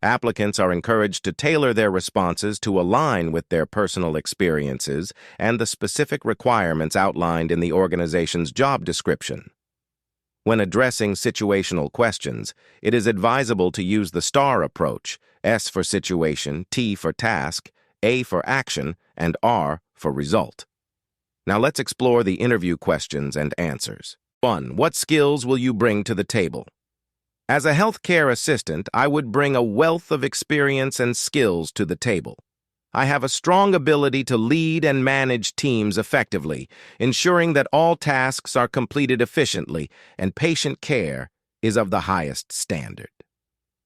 Applicants are encouraged to tailor their responses to align with their personal experiences and the specific requirements outlined in the organization's job description. When addressing situational questions, it is advisable to use the STAR approach, S for situation, T for task, A for action, and R for result. Now let's explore the interview questions and answers. 1. What skills will you bring to the table? As a healthcare assistant, I would bring a wealth of experience and skills to the table. I have a strong ability to lead and manage teams effectively, ensuring that all tasks are completed efficiently and patient care is of the highest standard.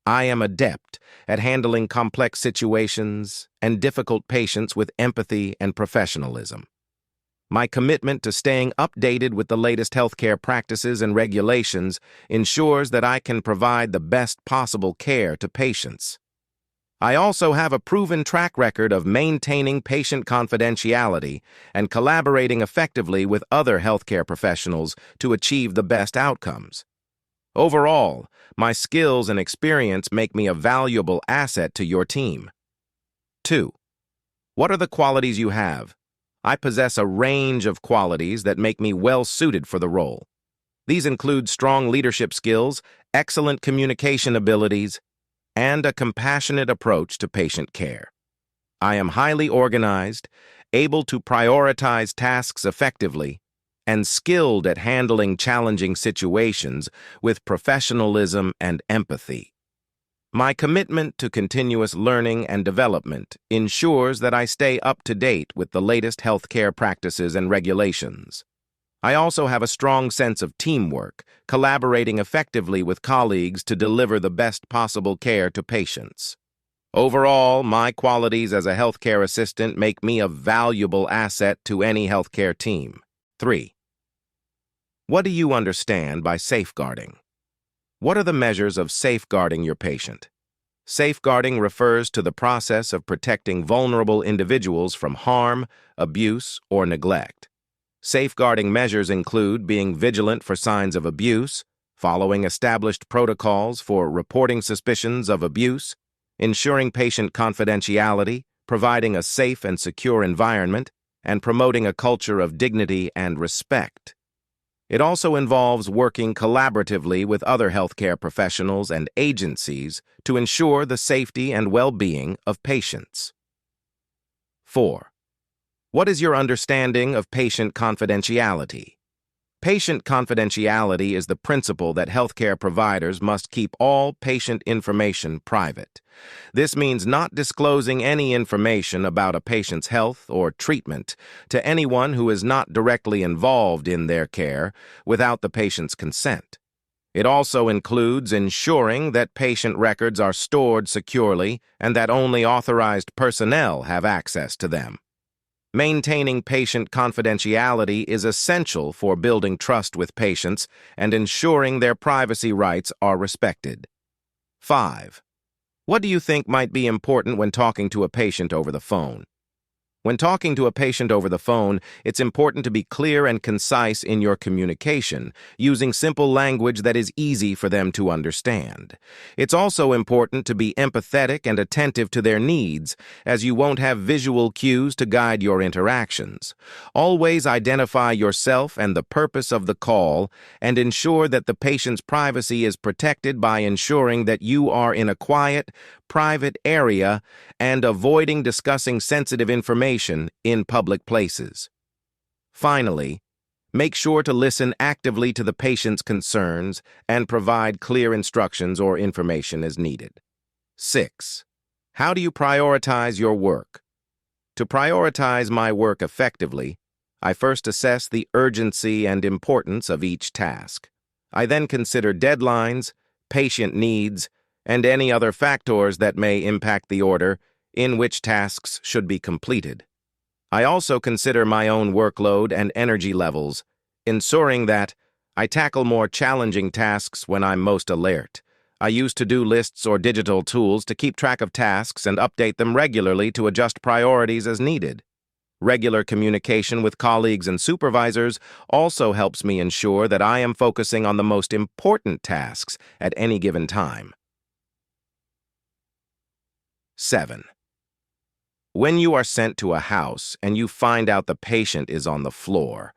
I am adept at handling complex situations and difficult patients with empathy and professionalism. My commitment to staying updated with the latest healthcare practices and regulations ensures that I can provide the best possible care to patients. I also have a proven track record of maintaining patient confidentiality and collaborating effectively with other healthcare professionals to achieve the best outcomes. Overall, my skills and experience make me a valuable asset to your team. 2. What are the qualities you have? I possess a range of qualities that make me well-suited for the role. These include strong leadership skills, excellent communication abilities, and a compassionate approach to patient care. I am highly organized, able to prioritize tasks effectively, and skilled at handling challenging situations with professionalism and empathy. My commitment to continuous learning and development ensures that I stay up to date with the latest healthcare practices and regulations. I also have a strong sense of teamwork, collaborating effectively with colleagues to deliver the best possible care to patients. Overall, my qualities as a healthcare assistant make me a valuable asset to any healthcare team. 3. What do you understand by safeguarding? What are the measures of safeguarding your patient? Safeguarding refers to the process of protecting vulnerable individuals from harm, abuse, or neglect. Safeguarding measures include being vigilant for signs of abuse, following established protocols for reporting suspicions of abuse, ensuring patient confidentiality, providing a safe and secure environment, and promoting a culture of dignity and respect. It also involves working collaboratively with other healthcare professionals and agencies to ensure the safety and well-being of patients. 4. What is your understanding of patient confidentiality? Patient confidentiality is the principle that healthcare providers must keep all patient information private. This means not disclosing any information about a patient's health or treatment to anyone who is not directly involved in their care without the patient's consent. It also includes ensuring that patient records are stored securely and that only authorized personnel have access to them. Maintaining patient confidentiality is essential for building trust with patients and ensuring their privacy rights are respected. 5. What do you think might be important when talking to a patient over the phone? When talking to a patient over the phone, it's important to be clear and concise in your communication, using simple language that is easy for them to understand. It's also important to be empathetic and attentive to their needs, as you won't have visual cues to guide your interactions. Always identify yourself and the purpose of the call, and ensure that the patient's privacy is protected by ensuring that you are in a quiet, private area and avoiding discussing sensitive information in public places. Finally, make sure to listen actively to the patient's concerns and provide clear instructions or information as needed. 6. How do you prioritize your work? To prioritize my work effectively, I first assess the urgency and importance of each task. I then consider deadlines, patient needs, and any other factors that may impact the order in which tasks should be completed. I also consider my own workload and energy levels, ensuring that I tackle more challenging tasks when I'm most alert. I use to-do lists or digital tools to keep track of tasks and update them regularly to adjust priorities as needed. Regular communication with colleagues and supervisors also helps me ensure that I am focusing on the most important tasks at any given time. 7. When you are sent to a house and you find out the patient is on the floor,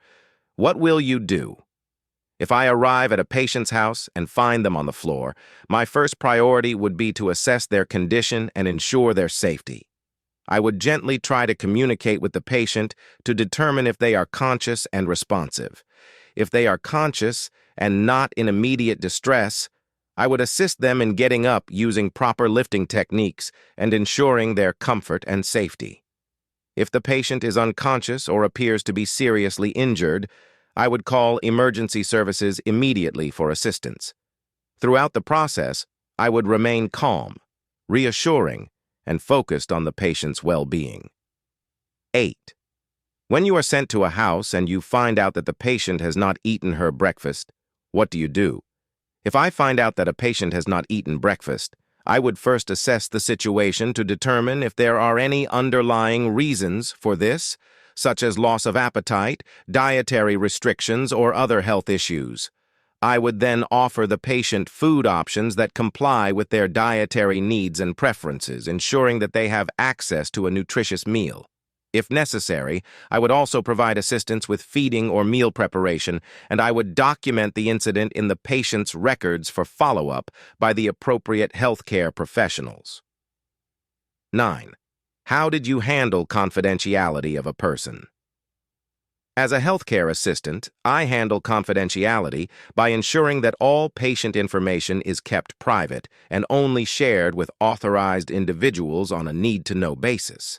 what will you do? If I arrive at a patient's house and find them on the floor, my first priority would be to assess their condition and ensure their safety. I would gently try to communicate with the patient to determine if they are conscious and responsive. If they are conscious and not in immediate distress, I would assist them in getting up using proper lifting techniques and ensuring their comfort and safety. If the patient is unconscious or appears to be seriously injured, I would call emergency services immediately for assistance. Throughout the process, I would remain calm, reassuring, and focused on the patient's well-being. 8. When you are sent to a house and you find out that the patient has not eaten her breakfast, what do you do? If I find out that a patient has not eaten breakfast, I would first assess the situation to determine if there are any underlying reasons for this, such as loss of appetite, dietary restrictions, or other health issues. I would then offer the patient food options that comply with their dietary needs and preferences, ensuring that they have access to a nutritious meal. If necessary, I would also provide assistance with feeding or meal preparation, and I would document the incident in the patient's records for follow-up by the appropriate healthcare professionals. 9. How did you handle confidentiality of a person? As a healthcare assistant, I handle confidentiality by ensuring that all patient information is kept private and only shared with authorized individuals on a need-to-know basis.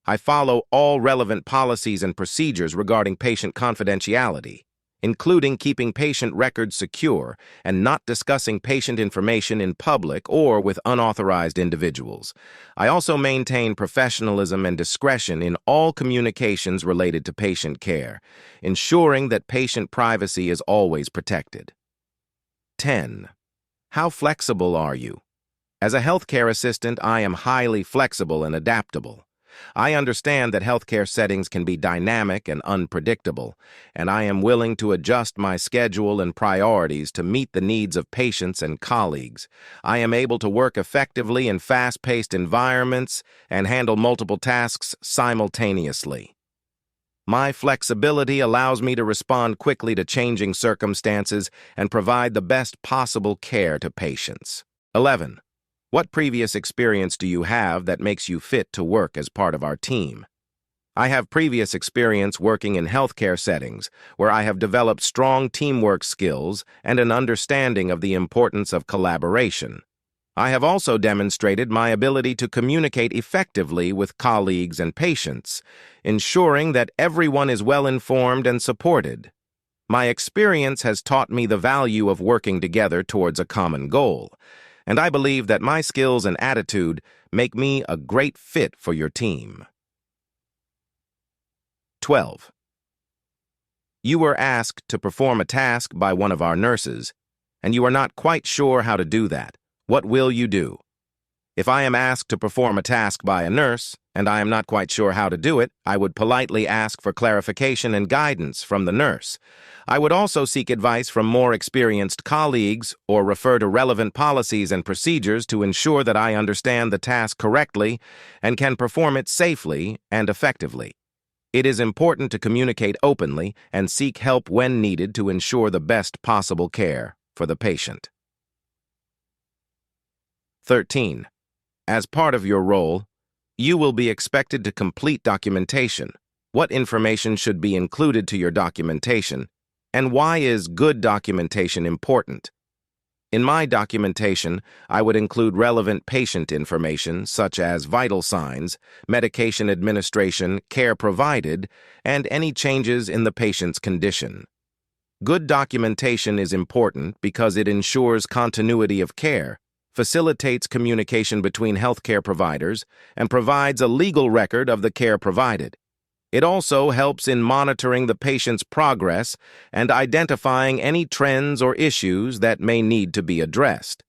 I follow all relevant policies and procedures regarding patient confidentiality, including keeping patient records secure and not discussing patient information in public or with unauthorized individuals. I also maintain professionalism and discretion in all communications related to patient care, ensuring that patient privacy is always protected. 10. How flexible are you? As a healthcare assistant, I am highly flexible and adaptable. I understand that healthcare settings can be dynamic and unpredictable, and I am willing to adjust my schedule and priorities to meet the needs of patients and colleagues. I am able to work effectively in fast-paced environments and handle multiple tasks simultaneously. My flexibility allows me to respond quickly to changing circumstances and provide the best possible care to patients. 11. What previous experience do you have that makes you fit to work as part of our team? I have previous experience working in healthcare settings where I have developed strong teamwork skills and an understanding of the importance of collaboration. I have also demonstrated my ability to communicate effectively with colleagues and patients, ensuring that everyone is well-informed and supported. My experience has taught me the value of working together towards a common goal, and I believe that my skills and attitude make me a great fit for your team. 12. You were asked to perform a task by one of our nurses, and you are not quite sure how to do that. What will you do? If I am asked to perform a task by a nurse, and I am not quite sure how to do it, I would politely ask for clarification and guidance from the nurse. I would also seek advice from more experienced colleagues or refer to relevant policies and procedures to ensure that I understand the task correctly and can perform it safely and effectively. It is important to communicate openly and seek help when needed to ensure the best possible care for the patient. 13. As part of your role, you will be expected to complete documentation. What information should be included to your documentation, and why is good documentation important? In my documentation, I would include relevant patient information such as vital signs, medication administration, care provided, and any changes in the patient's condition. Good documentation is important because it ensures continuity of care, facilitates communication between healthcare providers, and provides a legal record of the care provided. It also helps in monitoring the patient's progress and identifying any trends or issues that may need to be addressed.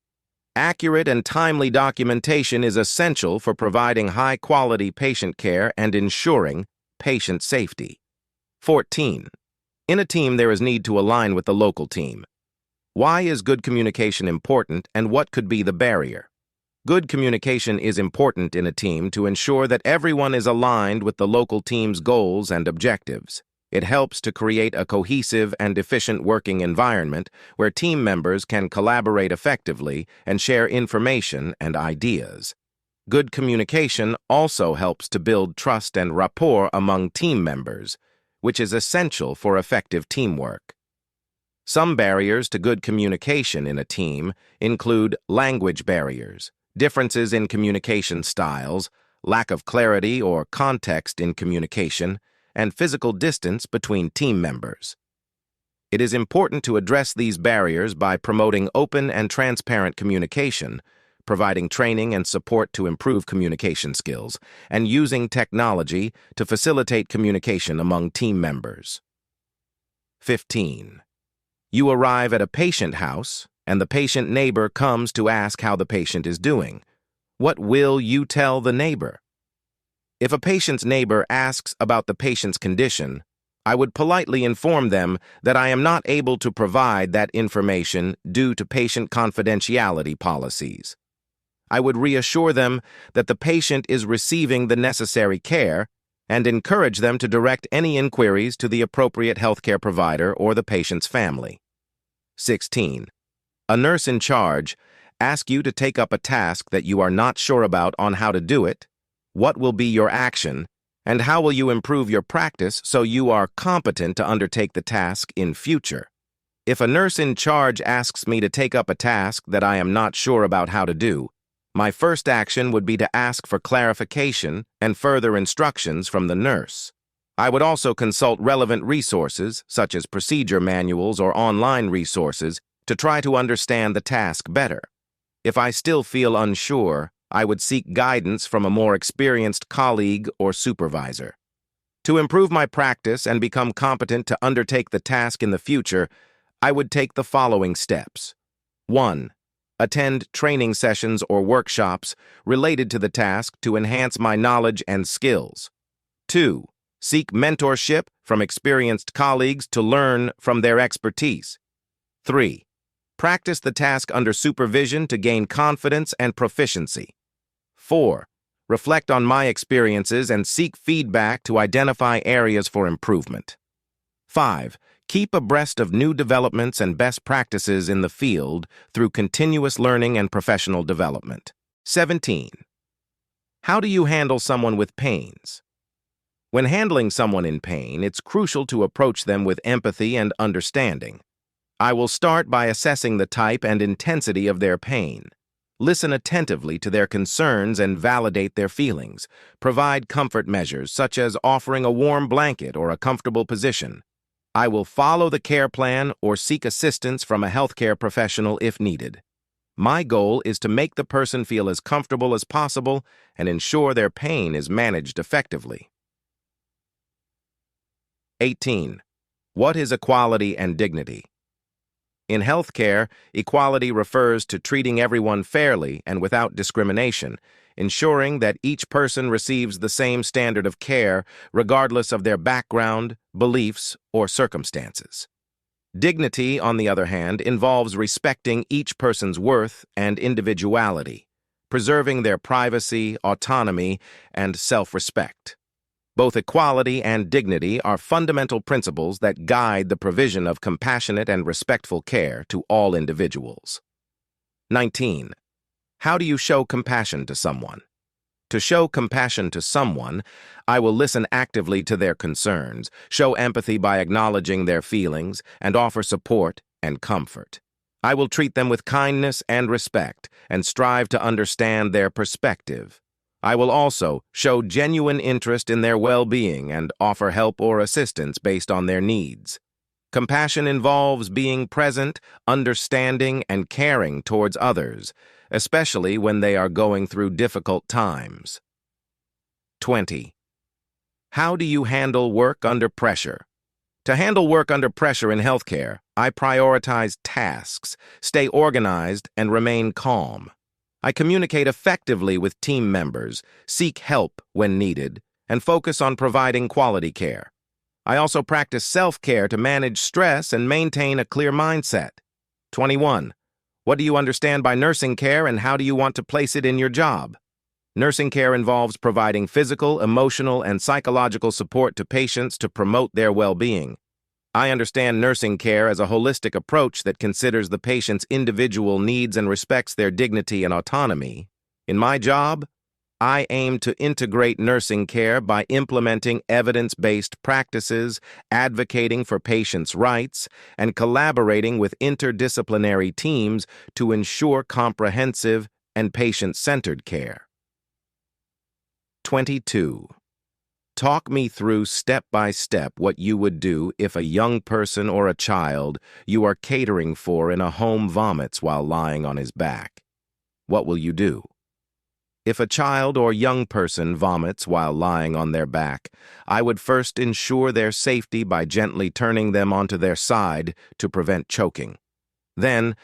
Accurate and timely documentation is essential for providing high-quality patient care and ensuring patient safety. 14. In a team, there is need to align with the local team. Why is good communication important, and what could be the barrier? Good communication is important in a team to ensure that everyone is aligned with the local team's goals and objectives. It helps to create a cohesive and efficient working environment where team members can collaborate effectively and share information and ideas. Good communication also helps to build trust and rapport among team members, which is essential for effective teamwork. Some barriers to good communication in a team include language barriers, differences in communication styles, lack of clarity or context in communication, and physical distance between team members. It is important to address these barriers by promoting open and transparent communication, providing training and support to improve communication skills, and using technology to facilitate communication among team members. 15. You arrive at a patient house, and the patient neighbor comes to ask how the patient is doing. What will you tell the neighbor? If a patient's neighbor asks about the patient's condition, I would politely inform them that I am not able to provide that information due to patient confidentiality policies. I would reassure them that the patient is receiving the necessary care and encourage them to direct any inquiries to the appropriate healthcare provider or the patient's family. 16. A nurse in charge asks you to take up a task that you are not sure about on how to do it. What will be your action, and how will you improve your practice so you are competent to undertake the task in future? If a nurse in charge asks me to take up a task that I am not sure about how to do, my first action would be to ask for clarification and further instructions from the nurse. I would also consult relevant resources, such as procedure manuals or online resources, to try to understand the task better. If I still feel unsure, I would seek guidance from a more experienced colleague or supervisor. To improve my practice and become competent to undertake the task in the future, I would take the following steps. 1. Attend training sessions or workshops related to the task to enhance my knowledge and skills. 2. Seek mentorship from experienced colleagues to learn from their expertise. 3. Practice the task under supervision to gain confidence and proficiency. 4. Reflect on my experiences and seek feedback to identify areas for improvement. 5. Keep abreast of new developments and best practices in the field through continuous learning and professional development. 17. How do you handle someone with pains? When handling someone in pain, it's crucial to approach them with empathy and understanding. I will start by assessing the type and intensity of their pain. Listen attentively to their concerns and validate their feelings. Provide comfort measures, such as offering a warm blanket or a comfortable position. I will follow the care plan or seek assistance from a healthcare professional if needed. My goal is to make the person feel as comfortable as possible and ensure their pain is managed effectively. 18. What is equality and dignity? In healthcare, equality refers to treating everyone fairly and without discrimination, ensuring that each person receives the same standard of care regardless of their background, beliefs, or circumstances. Dignity, on the other hand, involves respecting each person's worth and individuality, preserving their privacy, autonomy, and self-respect. Both equality and dignity are fundamental principles that guide the provision of compassionate and respectful care to all individuals. 19. How do you show compassion to someone? To show compassion to someone, I will listen actively to their concerns, show empathy by acknowledging their feelings, and offer support and comfort. I will treat them with kindness and respect and strive to understand their perspective. I will also show genuine interest in their well-being and offer help or assistance based on their needs. Compassion involves being present, understanding, and caring towards others, especially when they are going through difficult times. 20. How do you handle work under pressure? To handle work under pressure in healthcare, I prioritize tasks, stay organized, and remain calm. I communicate effectively with team members, seek help when needed, and focus on providing quality care. I also practice self-care to manage stress and maintain a clear mindset. 21. What do you understand by nursing care and how do you want to place it in your job? Nursing care involves providing physical, emotional, and psychological support to patients to promote their well-being. I understand nursing care as a holistic approach that considers the patient's individual needs and respects their dignity and autonomy. In my job, I aim to integrate nursing care by implementing evidence-based practices, advocating for patients' rights, and collaborating with interdisciplinary teams to ensure comprehensive and patient-centered care. 22. Talk me through step-by-step what you would do if a young person or a child you are catering for in a home vomits while lying on his back. What will you do? If a child or young person vomits while lying on their back, I would first ensure their safety by gently turning them onto their side to prevent choking. Then,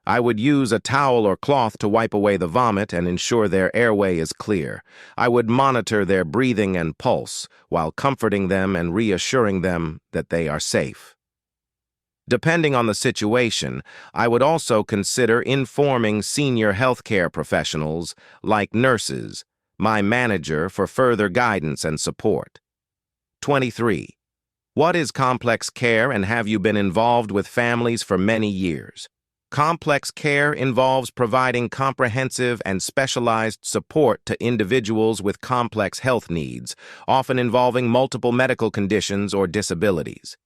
I would use a towel or cloth to wipe away the vomit and ensure their airway is clear. I would monitor their breathing and pulse while comforting them and reassuring them that they are safe. Depending on the situation, I would also consider informing senior healthcare professionals, like nurses, my manager, for further guidance and support. 23. What is complex care and have you been involved with families for many years? Complex care involves providing comprehensive and specialized support to individuals with complex health needs, often involving multiple medical conditions or disabilities.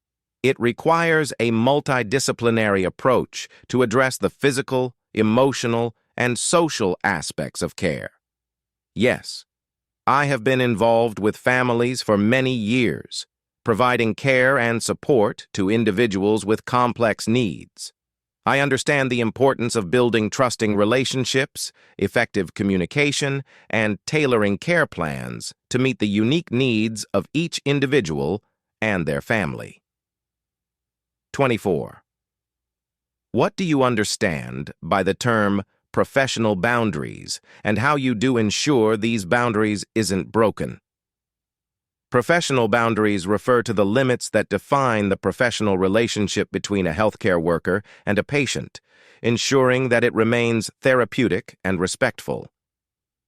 It requires a multidisciplinary approach to address the physical, emotional, and social aspects of care. Yes, I have been involved with families for many years, providing care and support to individuals with complex needs. I understand the importance of building trusting relationships, effective communication, and tailoring care plans to meet the unique needs of each individual and their family. 24. What do you understand by the term professional boundaries and how you do ensure these boundaries isn't broken? Professional boundaries refer to the limits that define the professional relationship between a healthcare worker and a patient, ensuring that it remains therapeutic and respectful.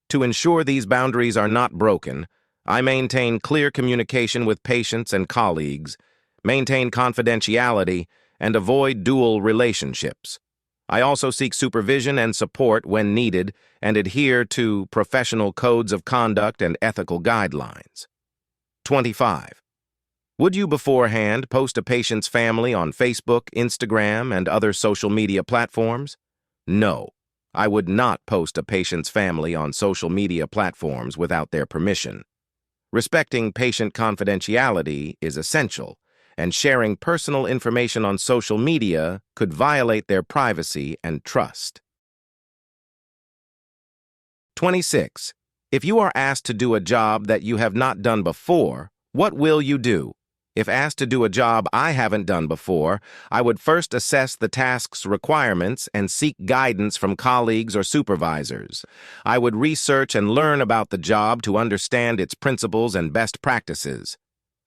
To ensure these boundaries are not broken, I maintain clear communication with patients and colleagues, maintain confidentiality, and avoid dual relationships. I also seek supervision and support when needed and adhere to professional codes of conduct and ethical guidelines. 25. Would you beforehand post a patient's family on Facebook, Instagram, and other social media platforms? No, I would not post a patient's family on social media platforms without their permission. Respecting patient confidentiality is essential, and sharing personal information on social media could violate their privacy and trust. 26. If you are asked to do a job that you have not done before, what will you do? If asked to do a job I haven't done before, I would first assess the task's requirements and seek guidance from colleagues or supervisors. I would research and learn about the job to understand its principles and best practices.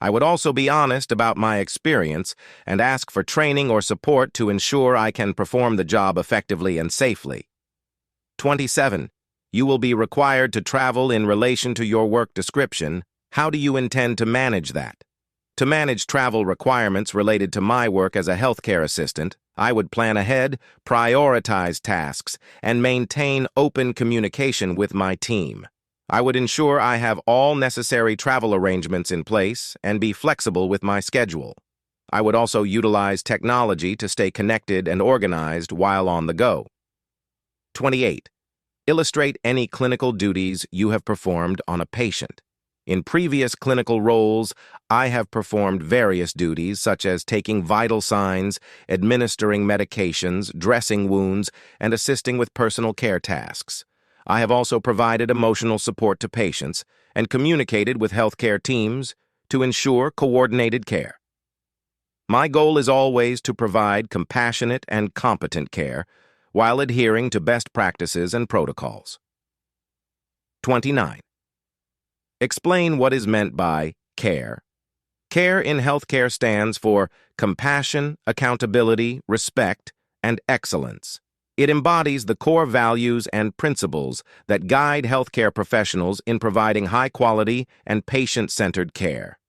I would also be honest about my experience and ask for training or support to ensure I can perform the job effectively and safely. 27. You will be required to travel in relation to your work description. How do you intend to manage that? To manage travel requirements related to my work as a healthcare assistant, I would plan ahead, prioritize tasks, and maintain open communication with my team. I would ensure I have all necessary travel arrangements in place and be flexible with my schedule. I would also utilize technology to stay connected and organized while on the go. 28. Illustrate any clinical duties you have performed on a patient. In previous clinical roles, I have performed various duties such as taking vital signs, administering medications, dressing wounds, and assisting with personal care tasks. I have also provided emotional support to patients and communicated with healthcare teams to ensure coordinated care. My goal is always to provide compassionate and competent care while adhering to best practices and protocols. 29. Explain what is meant by care. Care in healthcare stands for compassion, accountability, respect, and excellence. It embodies the core values and principles that guide healthcare professionals in providing high-quality and patient-centered care.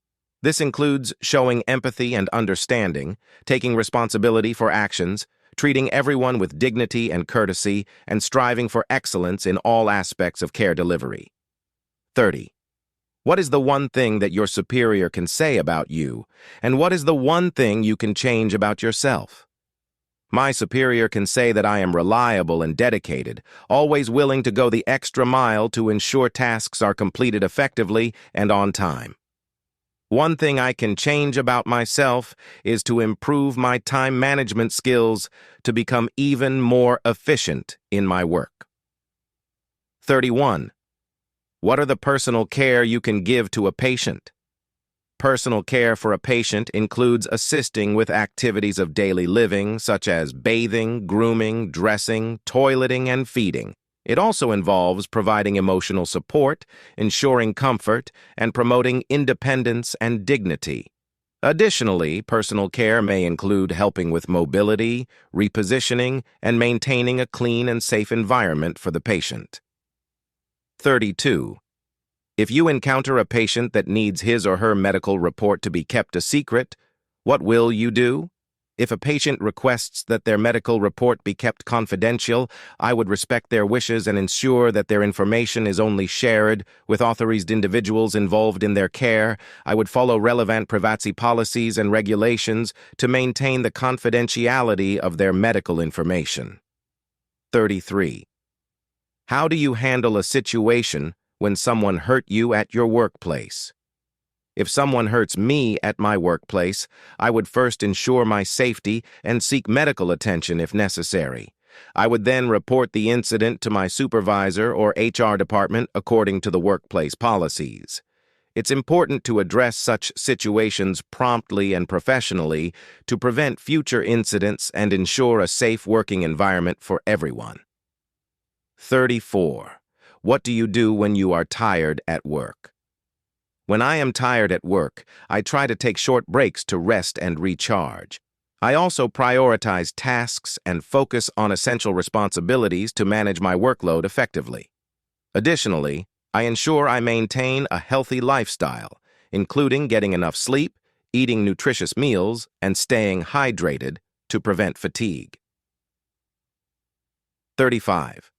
This includes showing empathy and understanding, taking responsibility for actions, treating everyone with dignity and courtesy, and striving for excellence in all aspects of care delivery. 30. What is the one thing that your superior can say about you, and what is the one thing you can change about yourself? My superior can say that I am reliable and dedicated, always willing to go the extra mile to ensure tasks are completed effectively and on time. One thing I can change about myself is to improve my time management skills to become even more efficient in my work. 31. What are the personal care you can give to a patient? Personal care for a patient includes assisting with activities of daily living, such as bathing, grooming, dressing, toileting, and feeding. It also involves providing emotional support, ensuring comfort, and promoting independence and dignity. Additionally, personal care may include helping with mobility, repositioning, and maintaining a clean and safe environment for the patient. 32. If you encounter a patient that needs his or her medical report to be kept a secret, what will you do? If a patient requests that their medical report be kept confidential, I would respect their wishes and ensure that their information is only shared with authorized individuals involved in their care. I would follow relevant privacy policies and regulations to maintain the confidentiality of their medical information. 33. How do you handle a situation when someone hurt you at your workplace? If someone hurts me at my workplace, I would first ensure my safety and seek medical attention if necessary. I would then report the incident to my supervisor or HR department according to the workplace policies. It's important to address such situations promptly and professionally to prevent future incidents and ensure a safe working environment for everyone. 34. What do you do when you are tired at work? When I am tired at work, I try to take short breaks to rest and recharge. I also prioritize tasks and focus on essential responsibilities to manage my workload effectively. Additionally, I ensure I maintain a healthy lifestyle, including getting enough sleep, eating nutritious meals, and staying hydrated to prevent fatigue. 35.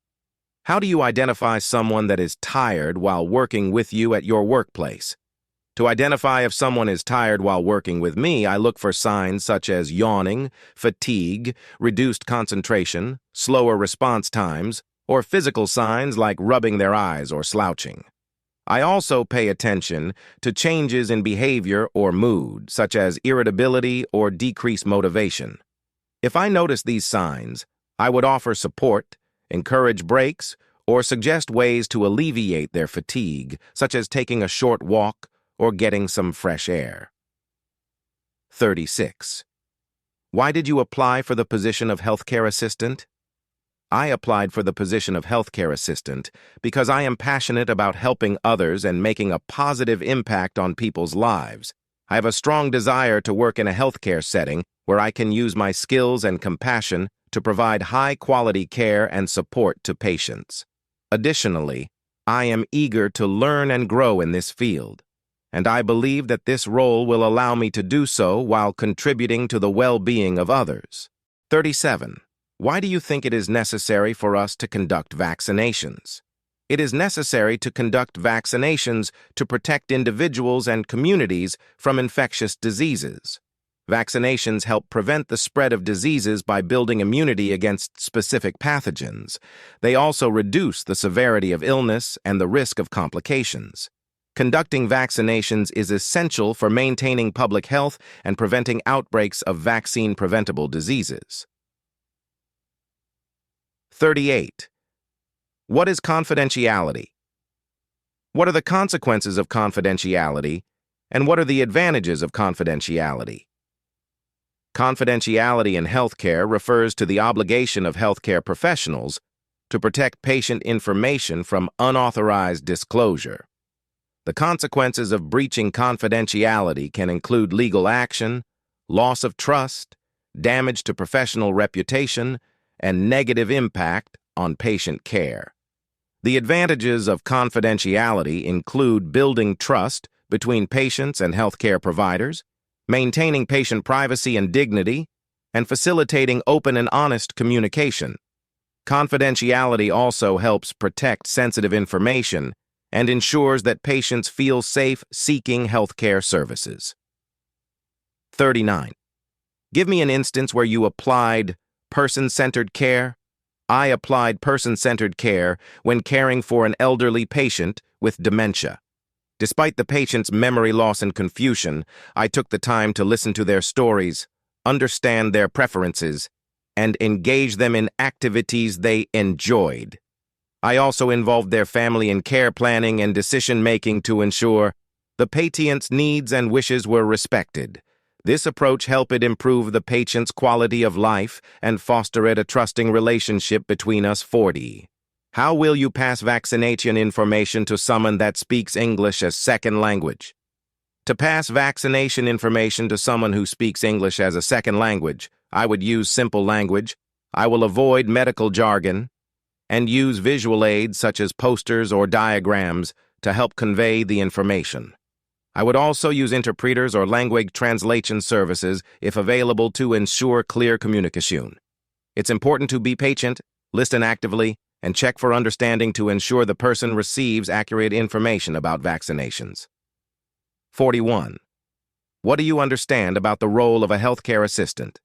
How do you identify someone that is tired while working with you at your workplace? To identify if someone is tired while working with me, I look for signs such as yawning, fatigue, reduced concentration, slower response times, or physical signs like rubbing their eyes or slouching. I also pay attention to changes in behavior or mood, such as irritability or decreased motivation. If I notice these signs, I would offer support, encourage breaks, or suggest ways to alleviate their fatigue, such as taking a short walk or getting some fresh air. 36. Why did you apply for the position of healthcare assistant? I applied for the position of healthcare assistant because I am passionate about helping others and making a positive impact on people's lives. I have a strong desire to work in a healthcare setting where I can use my skills and compassion to provide high-quality care and support to patients. Additionally, I am eager to learn and grow in this field, and I believe that this role will allow me to do so while contributing to the well-being of others. 37. Why do you think it is necessary for us to conduct vaccinations? It is necessary to conduct vaccinations to protect individuals and communities from infectious diseases. Vaccinations help prevent the spread of diseases by building immunity against specific pathogens. They also reduce the severity of illness and the risk of complications. Conducting vaccinations is essential for maintaining public health and preventing outbreaks of vaccine-preventable diseases. 38. What is confidentiality? What are the consequences of confidentiality, and what are the advantages of confidentiality? Confidentiality in healthcare refers to the obligation of healthcare professionals to protect patient information from unauthorized disclosure. The consequences of breaching confidentiality can include legal action, loss of trust, damage to professional reputation, and negative impact on patient care. The advantages of confidentiality include building trust between patients and healthcare providers, maintaining patient privacy and dignity, and facilitating open and honest communication. Confidentiality also helps protect sensitive information and ensures that patients feel safe seeking healthcare services. 39. Give me an instance where you applied person-centered care. I applied person-centered care when caring for an elderly patient with dementia. Despite the patient's memory loss and confusion, I took the time to listen to their stories, understand their preferences, and engage them in activities they enjoyed. I also involved their family in care planning and decision-making to ensure the patient's needs and wishes were respected. This approach helped improve the patient's quality of life and foster a trusting relationship between us. 40. How will you pass vaccination information to someone that speaks English as second language? To pass vaccination information to someone who speaks English as a second language, I would use simple language. I will avoid medical jargon and use visual aids such as posters or diagrams to help convey the information. I would also use interpreters or language translation services if available to ensure clear communication. It's important to be patient, listen actively, and check for understanding to ensure the person receives accurate information about vaccinations. 41. What do you understand about the role of a healthcare assistant?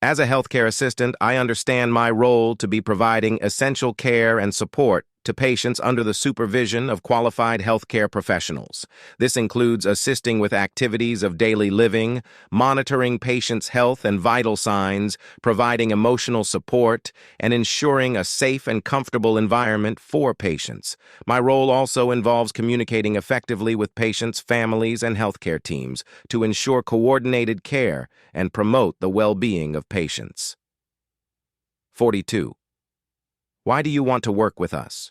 As a healthcare assistant, I understand my role to be providing essential care and support to patients under the supervision of qualified healthcare professionals. This includes assisting with activities of daily living, monitoring patients' health and vital signs, providing emotional support, and ensuring a safe and comfortable environment for patients. My role also involves communicating effectively with patients, families, and healthcare teams to ensure coordinated care and promote the well-being of patients. 42. Why do you want to work with us?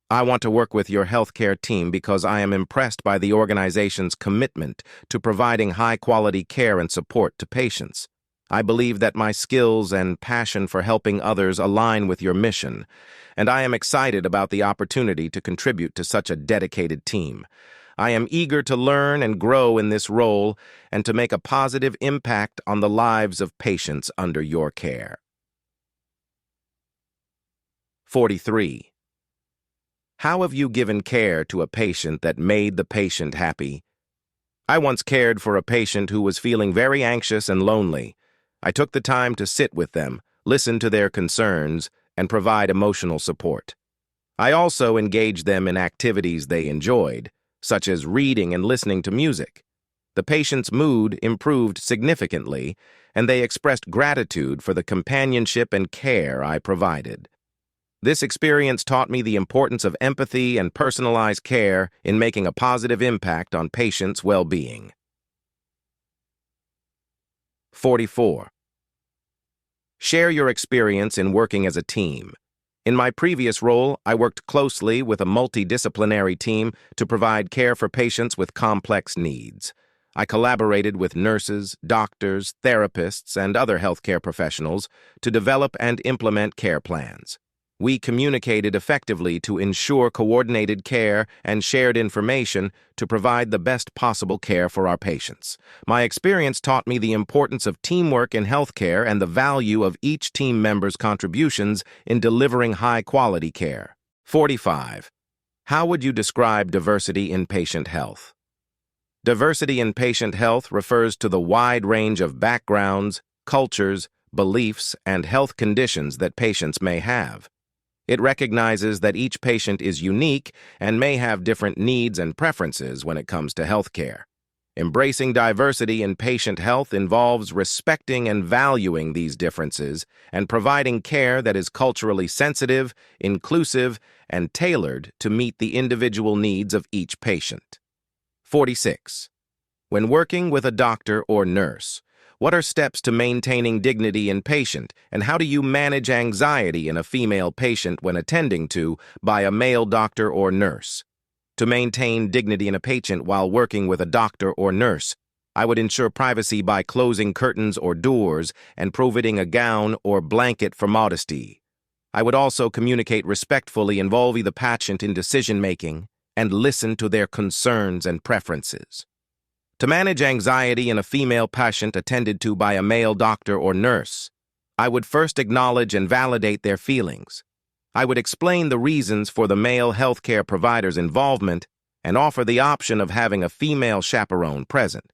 I want to work with your healthcare team because I am impressed by the organization's commitment to providing high-quality care and support to patients. I believe that my skills and passion for helping others align with your mission, and I am excited about the opportunity to contribute to such a dedicated team. I am eager to learn and grow in this role and to make a positive impact on the lives of patients under your care. 43. How have you given care to a patient that made the patient happy? I once cared for a patient who was feeling very anxious and lonely. I took the time to sit with them, listen to their concerns, and provide emotional support. I also engaged them in activities they enjoyed, such as reading and listening to music. The patient's mood improved significantly, and they expressed gratitude for the companionship and care I provided. This experience taught me the importance of empathy and personalized care in making a positive impact on patients' well-being. 44. Share your experience in working as a team. In my previous role, I worked closely with a multidisciplinary team to provide care for patients with complex needs. I collaborated with nurses, doctors, therapists, and other healthcare professionals to develop and implement care plans. We communicated effectively to ensure coordinated care and shared information to provide the best possible care for our patients. My experience taught me the importance of teamwork in healthcare and the value of each team member's contributions in delivering high-quality care. 45. How would you describe diversity in patient health? Diversity in patient health refers to the wide range of backgrounds, cultures, beliefs, and health conditions that patients may have. It recognizes that each patient is unique and may have different needs and preferences when it comes to healthcare. Embracing diversity in patient health involves respecting and valuing these differences and providing care that is culturally sensitive, inclusive, and tailored to meet the individual needs of each patient. 46. When working with a doctor or nurse, what are steps to maintaining dignity in patient, and how do you manage anxiety in a female patient when attending to by a male doctor or nurse? To maintain dignity in a patient while working with a doctor or nurse, I would ensure privacy by closing curtains or doors and providing a gown or blanket for modesty. I would also communicate respectfully involving the patient in decision-making and listen to their concerns and preferences. To manage anxiety in a female patient attended to by a male doctor or nurse, I would first acknowledge and validate their feelings. I would explain the reasons for the male healthcare provider's involvement and offer the option of having a female chaperone present.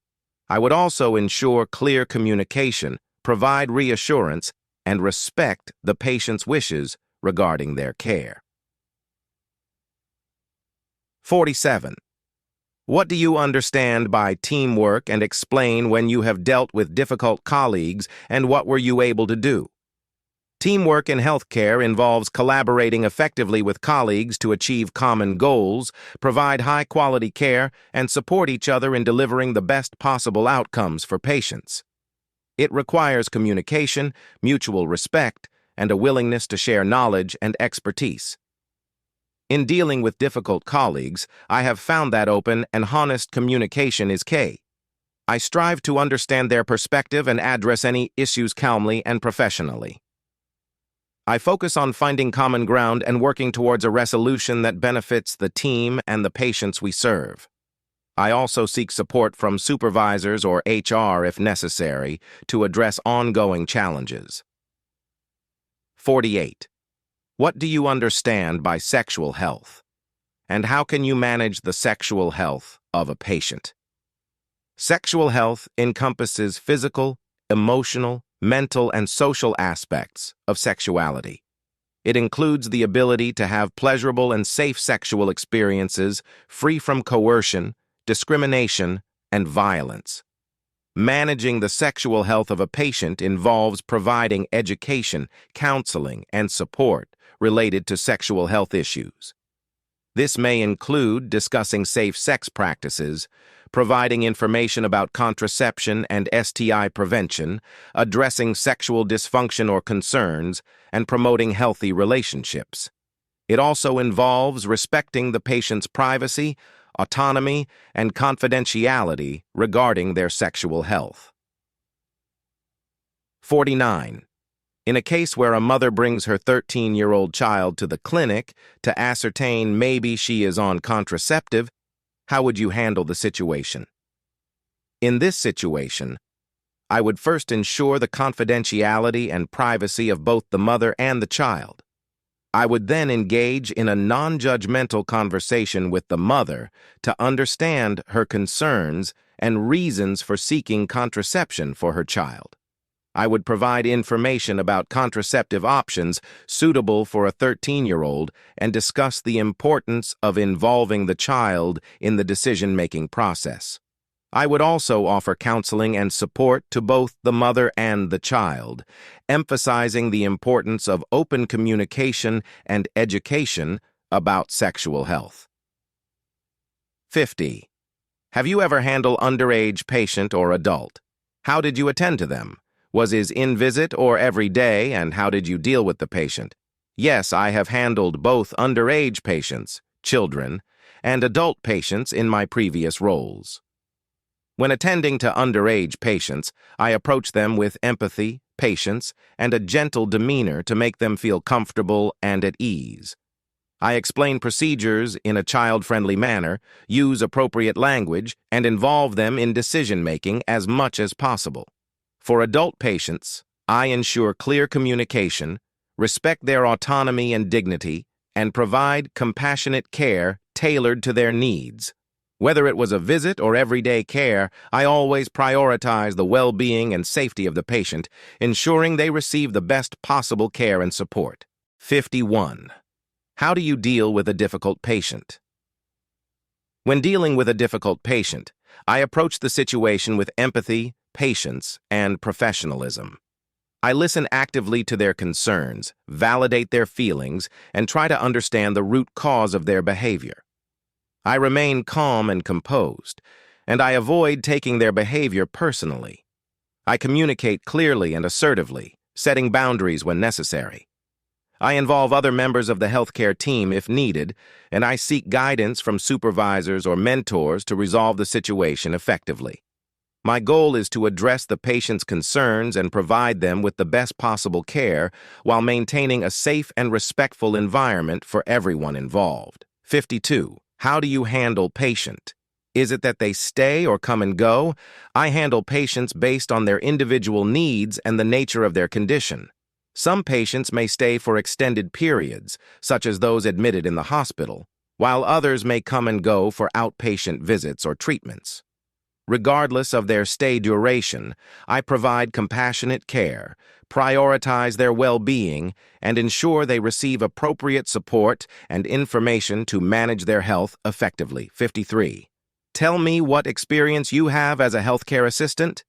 I would also ensure clear communication, provide reassurance, and respect the patient's wishes regarding their care. 47. What do you understand by teamwork, and explain when you have dealt with difficult colleagues and what were you able to do? Teamwork in healthcare involves collaborating effectively with colleagues to achieve common goals, provide high-quality care, and support each other in delivering the best possible outcomes for patients. It requires communication, mutual respect, and a willingness to share knowledge and expertise. In dealing with difficult colleagues, I have found that open and honest communication is key. I strive to understand their perspective and address any issues calmly and professionally. I focus on finding common ground and working towards a resolution that benefits the team and the patients we serve. I also seek support from supervisors or HR if necessary to address ongoing challenges. 48. What do you understand by sexual health? And how can you manage the sexual health of a patient? Sexual health encompasses physical, emotional, mental, and social aspects of sexuality. It includes the ability to have pleasurable and safe sexual experiences free from coercion, discrimination, and violence. Managing the sexual health of a patient involves providing education, counseling, and support related to sexual health issues. This may include discussing safe sex practices, providing information about contraception and STI prevention, addressing sexual dysfunction or concerns, and promoting healthy relationships. It also involves respecting the patient's privacy, autonomy, and confidentiality regarding their sexual health. 49. In a case where a mother brings her 13-year-old child to the clinic to ascertain maybe she is on contraceptive, how would you handle the situation? In this situation, I would first ensure the confidentiality and privacy of both the mother and the child. I would then engage in a non-judgmental conversation with the mother to understand her concerns and reasons for seeking contraception for her child. I would provide information about contraceptive options suitable for a 13-year-old and discuss the importance of involving the child in the decision-making process. I would also offer counseling and support to both the mother and the child, emphasizing the importance of open communication and education about sexual health. 50. Have you ever handled underage patient or adult? How did you attend to them? Was his in-visit or every day, and how did you deal with the patient? Yes, I have handled both underage patients, children, and adult patients in my previous roles. When attending to underage patients, I approach them with empathy, patience, and a gentle demeanor to make them feel comfortable and at ease. I explain procedures in a child-friendly manner, use appropriate language, and involve them in decision-making as much as possible. For adult patients, I ensure clear communication, respect their autonomy and dignity, and provide compassionate care tailored to their needs. Whether it was a visit or everyday care, I always prioritize the well-being and safety of the patient, ensuring they receive the best possible care and support. 51. How do you deal with a difficult patient? When dealing with a difficult patient, I approach the situation with empathy, patience, and professionalism. I listen actively to their concerns, validate their feelings, and try to understand the root cause of their behavior. I remain calm and composed, and I avoid taking their behavior personally. I communicate clearly and assertively, setting boundaries when necessary. I involve other members of the healthcare team if needed, and I seek guidance from supervisors or mentors to resolve the situation effectively. My goal is to address the patient's concerns and provide them with the best possible care while maintaining a safe and respectful environment for everyone involved. 52. How do you handle patient? Is it that they stay or come and go? I handle patients based on their individual needs and the nature of their condition. Some patients may stay for extended periods, such as those admitted in the hospital, while others may come and go for outpatient visits or treatments. Regardless of their stay duration, I provide compassionate care, prioritize their well-being, and ensure they receive appropriate support and information to manage their health effectively. 53. Tell me what experience you have as a healthcare assistant.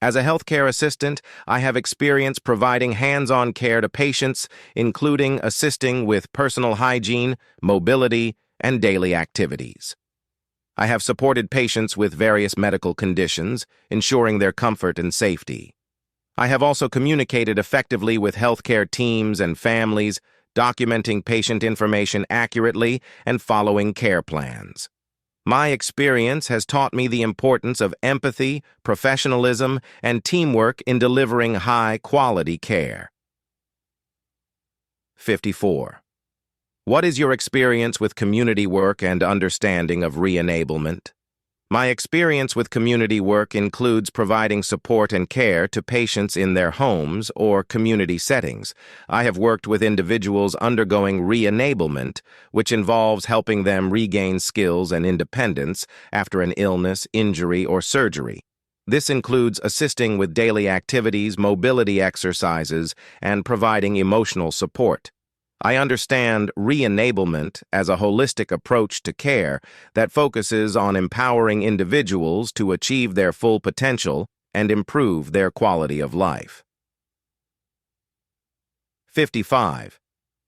As a healthcare assistant, I have experience providing hands-on care to patients, including assisting with personal hygiene, mobility, and daily activities. I have supported patients with various medical conditions, ensuring their comfort and safety. I have also communicated effectively with healthcare teams and families, documenting patient information accurately and following care plans. My experience has taught me the importance of empathy, professionalism, and teamwork in delivering high-quality care. 54. What is your experience with community work and understanding of re-enablement? My experience with community work includes providing support and care to patients in their homes or community settings. I have worked with individuals undergoing re-enablement, which involves helping them regain skills and independence after an illness, injury, or surgery. This includes assisting with daily activities, mobility exercises, and providing emotional support. I understand re-enablement as a holistic approach to care that focuses on empowering individuals to achieve their full potential and improve their quality of life. 55.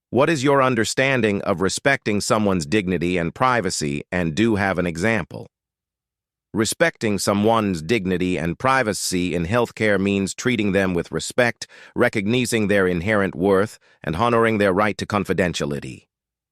What is your understanding of respecting someone's dignity and privacy, and do have an example? Respecting someone's dignity and privacy in healthcare means treating them with respect, recognizing their inherent worth, and honoring their right to confidentiality.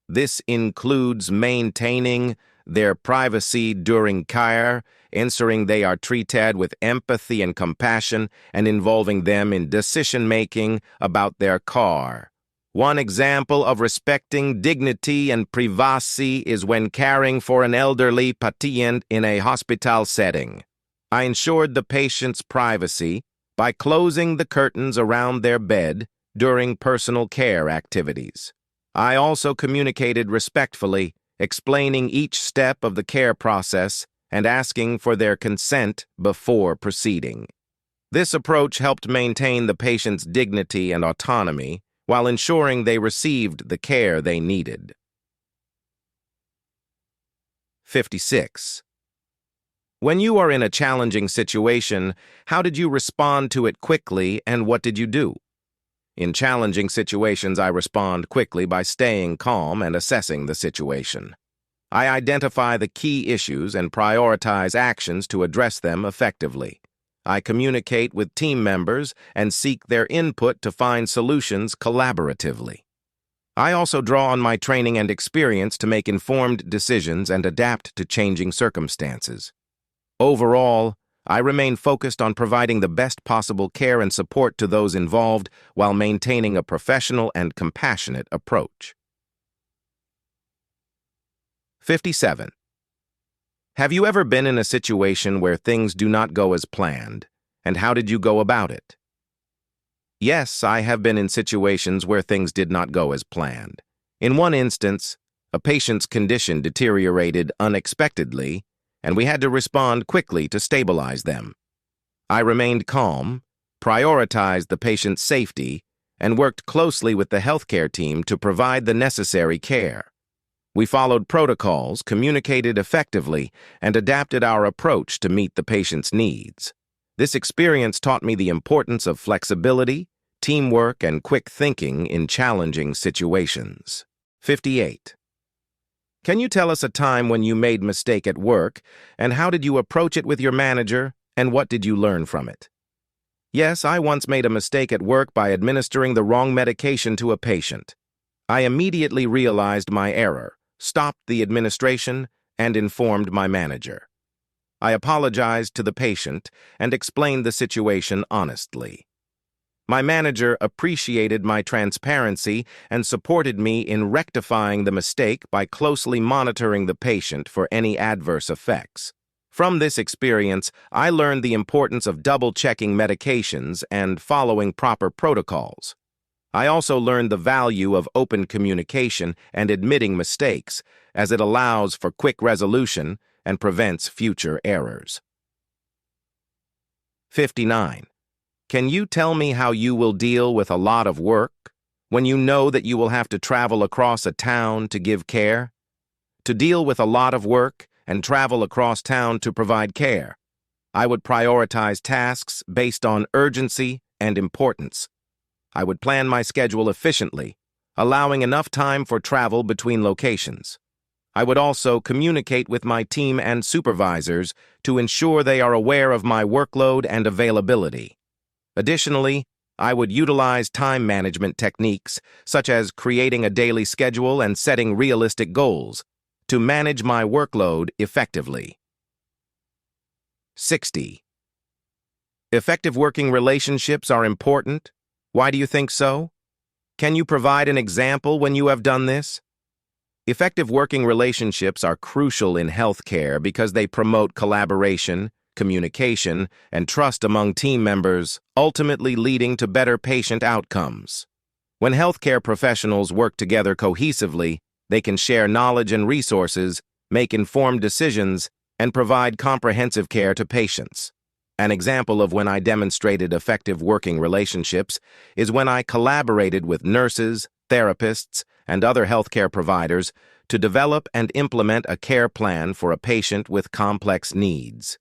This includes maintaining their privacy during care, ensuring they are treated with empathy and compassion, and involving them in decision-making about their care. One example of respecting dignity and privacy is when caring for an elderly patient in a hospital setting. I ensured the patient's privacy by closing the curtains around their bed during personal care activities. I also communicated respectfully, explaining each step of the care process and asking for their consent before proceeding. This approach helped maintain the patient's dignity and autonomy, while ensuring they received the care they needed. 56. When you are in a challenging situation, how did you respond to it quickly, and what did you do? In challenging situations, I respond quickly by staying calm and assessing the situation. I identify the key issues and prioritize actions to address them effectively. I communicate with team members and seek their input to find solutions collaboratively. I also draw on my training and experience to make informed decisions and adapt to changing circumstances. Overall, I remain focused on providing the best possible care and support to those involved while maintaining a professional and compassionate approach. 57. Have you ever been in a situation where things do not go as planned, and how did you go about it? Yes, I have been in situations where things did not go as planned. In one instance, a patient's condition deteriorated unexpectedly, and we had to respond quickly to stabilize them. I remained calm, prioritized the patient's safety, and worked closely with the healthcare team to provide the necessary care. We followed protocols, communicated effectively, and adapted our approach to meet the patient's needs. This experience taught me the importance of flexibility, teamwork, and quick thinking in challenging situations. 58. Can you tell us a time when you made a mistake at work, and how did you approach it with your manager, and what did you learn from it? Yes, I once made a mistake at work by administering the wrong medication to a patient. I immediately realized my error, stopped the administration, and informed my manager. I apologized to the patient and explained the situation honestly. My manager appreciated my transparency and supported me in rectifying the mistake by closely monitoring the patient for any adverse effects. From this experience, I learned the importance of double-checking medications and following proper protocols. I also learned the value of open communication and admitting mistakes, as it allows for quick resolution and prevents future errors. 59. Can you tell me how you will deal with a lot of work when you know that you will have to travel across a town to give care? To deal with a lot of work and travel across town to provide care, I would prioritize tasks based on urgency and importance. I would plan my schedule efficiently, allowing enough time for travel between locations. I would also communicate with my team and supervisors to ensure they are aware of my workload and availability. Additionally, I would utilize time management techniques, such as creating a daily schedule and setting realistic goals, to manage my workload effectively. 60. Effective working relationships are important. Why do you think so? Can you provide an example when you have done this? Effective working relationships are crucial in healthcare because they promote collaboration, communication, and trust among team members, ultimately leading to better patient outcomes. When healthcare professionals work together cohesively, they can share knowledge and resources, make informed decisions, and provide comprehensive care to patients. An example of when I demonstrated effective working relationships is when I collaborated with nurses, therapists, and other healthcare providers to develop and implement a care plan for a patient with complex needs.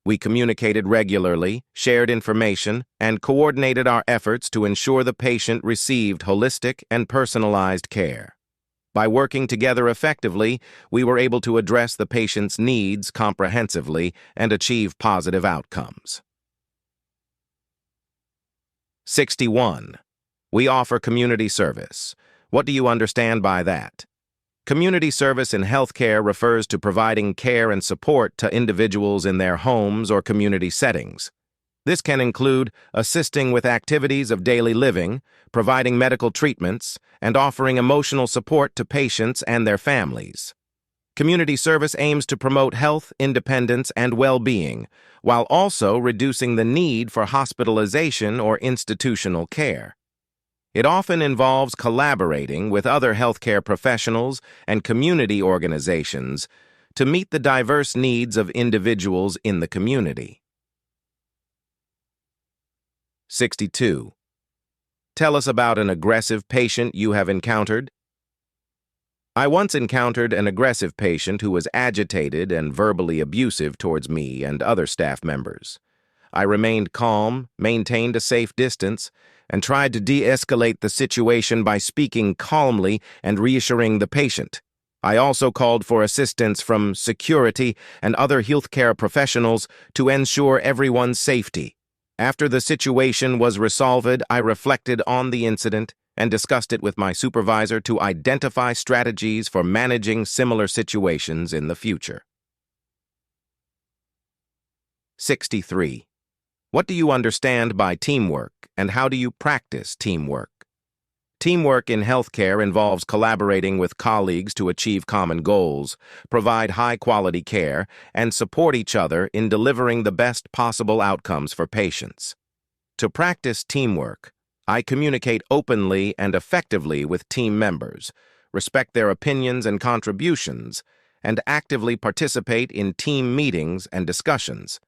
We communicated regularly, shared information, and coordinated our efforts to ensure the patient received holistic and personalized care. By working together effectively, we were able to address the patient's needs comprehensively and achieve positive outcomes. 61. We offer community service. What do you understand by that? Community service in healthcare refers to providing care and support to individuals in their homes or community settings. This can include assisting with activities of daily living, providing medical treatments, and offering emotional support to patients and their families. Community service aims to promote health, independence, and well-being, while also reducing the need for hospitalization or institutional care. It often involves collaborating with other healthcare professionals and community organizations to meet the diverse needs of individuals in the community. 62. Tell us about an aggressive patient you have encountered. I once encountered an aggressive patient who was agitated and verbally abusive towards me and other staff members. I remained calm, maintained a safe distance, and tried to de-escalate the situation by speaking calmly and reassuring the patient. I also called for assistance from security and other healthcare professionals to ensure everyone's safety. After the situation was resolved, I reflected on the incident and discussed it with my supervisor to identify strategies for managing similar situations in the future. 63. What do you understand by teamwork, and how do you practice teamwork? Teamwork in healthcare involves collaborating with colleagues to achieve common goals, provide high-quality care, and support each other in delivering the best possible outcomes for patients. To practice teamwork, I communicate openly and effectively with team members, respect their opinions and contributions, and actively participate in team meetings and discussions.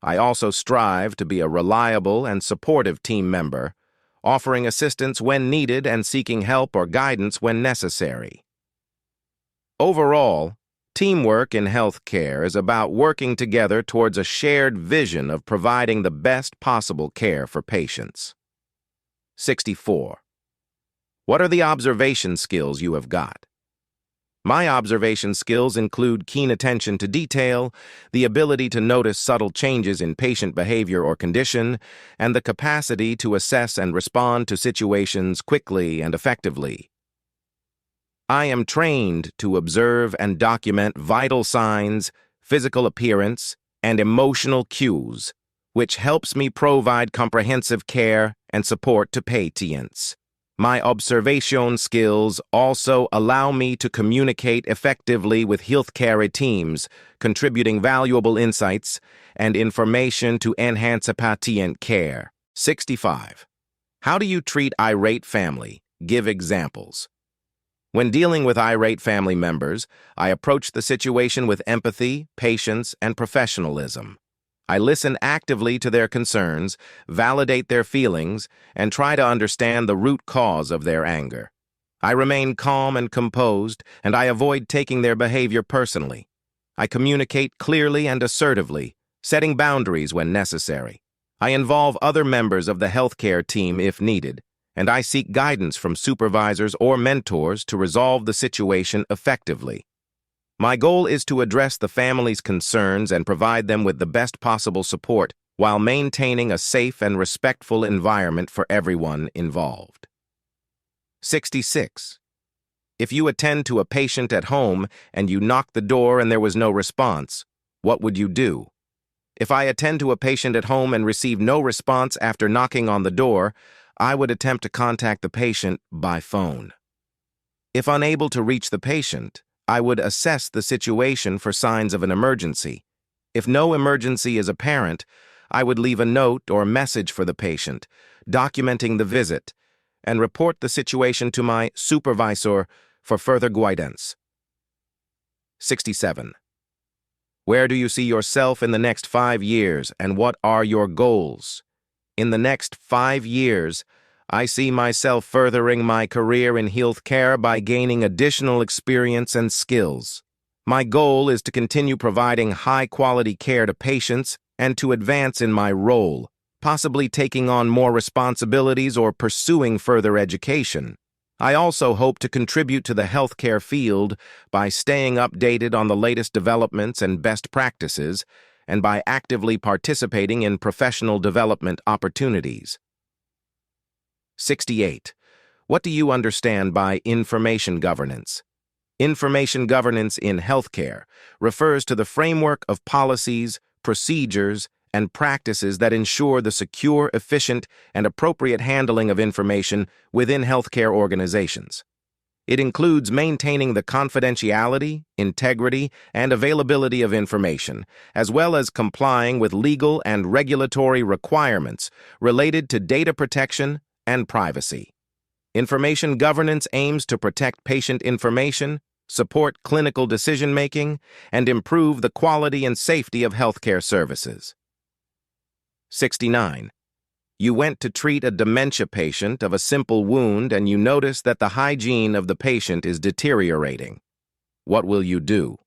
I also strive to be a reliable and supportive team member, offering assistance when needed and seeking help or guidance when necessary. Overall, teamwork in healthcare is about working together towards a shared vision of providing the best possible care for patients. 64. What are the observation skills you have got? My observation skills include keen attention to detail, the ability to notice subtle changes in patient behavior or condition, and the capacity to assess and respond to situations quickly and effectively. I am trained to observe and document vital signs, physical appearance, and emotional cues, which helps me provide comprehensive care and support to patients. My observation skills also allow me to communicate effectively with healthcare teams, contributing valuable insights and information to enhance patient care. 65. How do you treat irate family? Give examples. When dealing with irate family members, I approach the situation with empathy, patience, and professionalism. I listen actively to their concerns, validate their feelings, and try to understand the root cause of their anger. I remain calm and composed, and I avoid taking their behavior personally. I communicate clearly and assertively, setting boundaries when necessary. I involve other members of the healthcare team if needed, and I seek guidance from supervisors or mentors to resolve the situation effectively. My goal is to address the family's concerns and provide them with the best possible support while maintaining a safe and respectful environment for everyone involved. 66. If you attend to a patient at home and you knock the door and there was no response, what would you do? If I attend to a patient at home and receive no response after knocking on the door, I would attempt to contact the patient by phone. If unable to reach the patient, I would assess the situation for signs of an emergency. If no emergency is apparent, I would leave a note or message for the patient, documenting the visit, and report the situation to my supervisor for further guidance. 67. Where do you see yourself in the next 5 years, and what are your goals? In the next 5 years, I see myself furthering my career in healthcare by gaining additional experience and skills. My goal is to continue providing high-quality care to patients and to advance in my role, possibly taking on more responsibilities or pursuing further education. I also hope to contribute to the healthcare field by staying updated on the latest developments and best practices, and by actively participating in professional development opportunities. 68. What do you understand by information governance? Information governance in healthcare refers to the framework of policies, procedures, and practices that ensure the secure, efficient, and appropriate handling of information within healthcare organizations. It includes maintaining the confidentiality, integrity, and availability of information, as well as complying with legal and regulatory requirements related to data protection and privacy. Information governance aims to protect patient information, support clinical decision-making, and improve the quality and safety of healthcare services. 69. You went to treat a dementia patient of a simple wound and you notice that the hygiene of the patient is deteriorating. What will you do?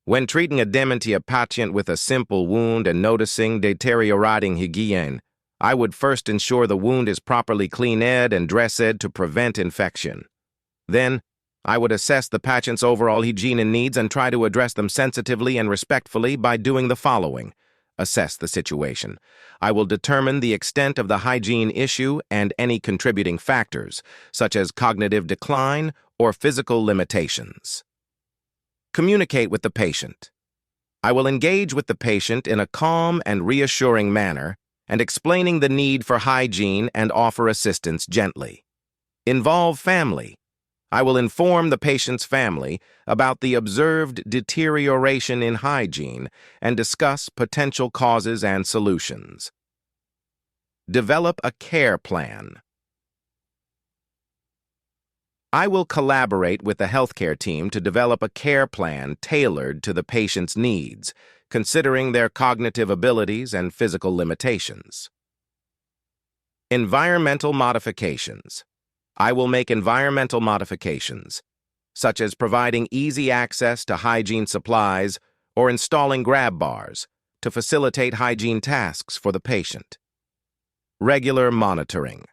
When treating a dementia patient with a simple wound and noticing deteriorating hygiene, I would first ensure the wound is properly cleaned and dressed to prevent infection. Then, I would assess the patient's overall hygiene needs and try to address them sensitively and respectfully by doing the following. Assess the situation. I will determine the extent of the hygiene issue and any contributing factors, such as cognitive decline or physical limitations. Communicate with the patient. I will engage with the patient in a calm and reassuring manner and explaining the need for hygiene and offer assistance gently. Involve family. I will inform the patient's family about the observed deterioration in hygiene and discuss potential causes and solutions. Develop a care plan. I will collaborate with the healthcare team to develop a care plan tailored to the patient's needs, considering their cognitive abilities and physical limitations. Environmental modifications. I will make environmental modifications, such as providing easy access to hygiene supplies or installing grab bars to facilitate hygiene tasks for the patient. Regular monitoring.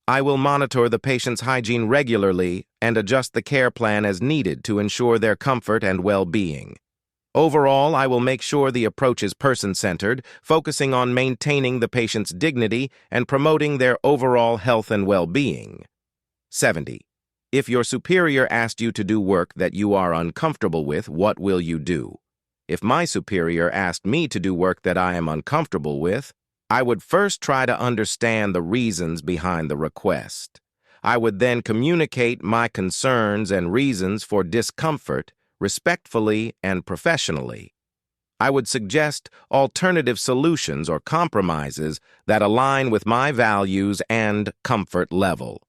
I will monitor the patient's hygiene regularly and adjust the care plan as needed to ensure their comfort and well-being. Overall, I will make sure the approach is person-centered, focusing on maintaining the patient's dignity and promoting their overall health and well-being. 70. If your superior asked you to do work that you are uncomfortable with, what will you do? If my superior asked me to do work that I am uncomfortable with, I would first try to understand the reasons behind the request. I would then communicate my concerns and reasons for discomfort respectfully and professionally. I would suggest alternative solutions or compromises that align with my values and comfort level.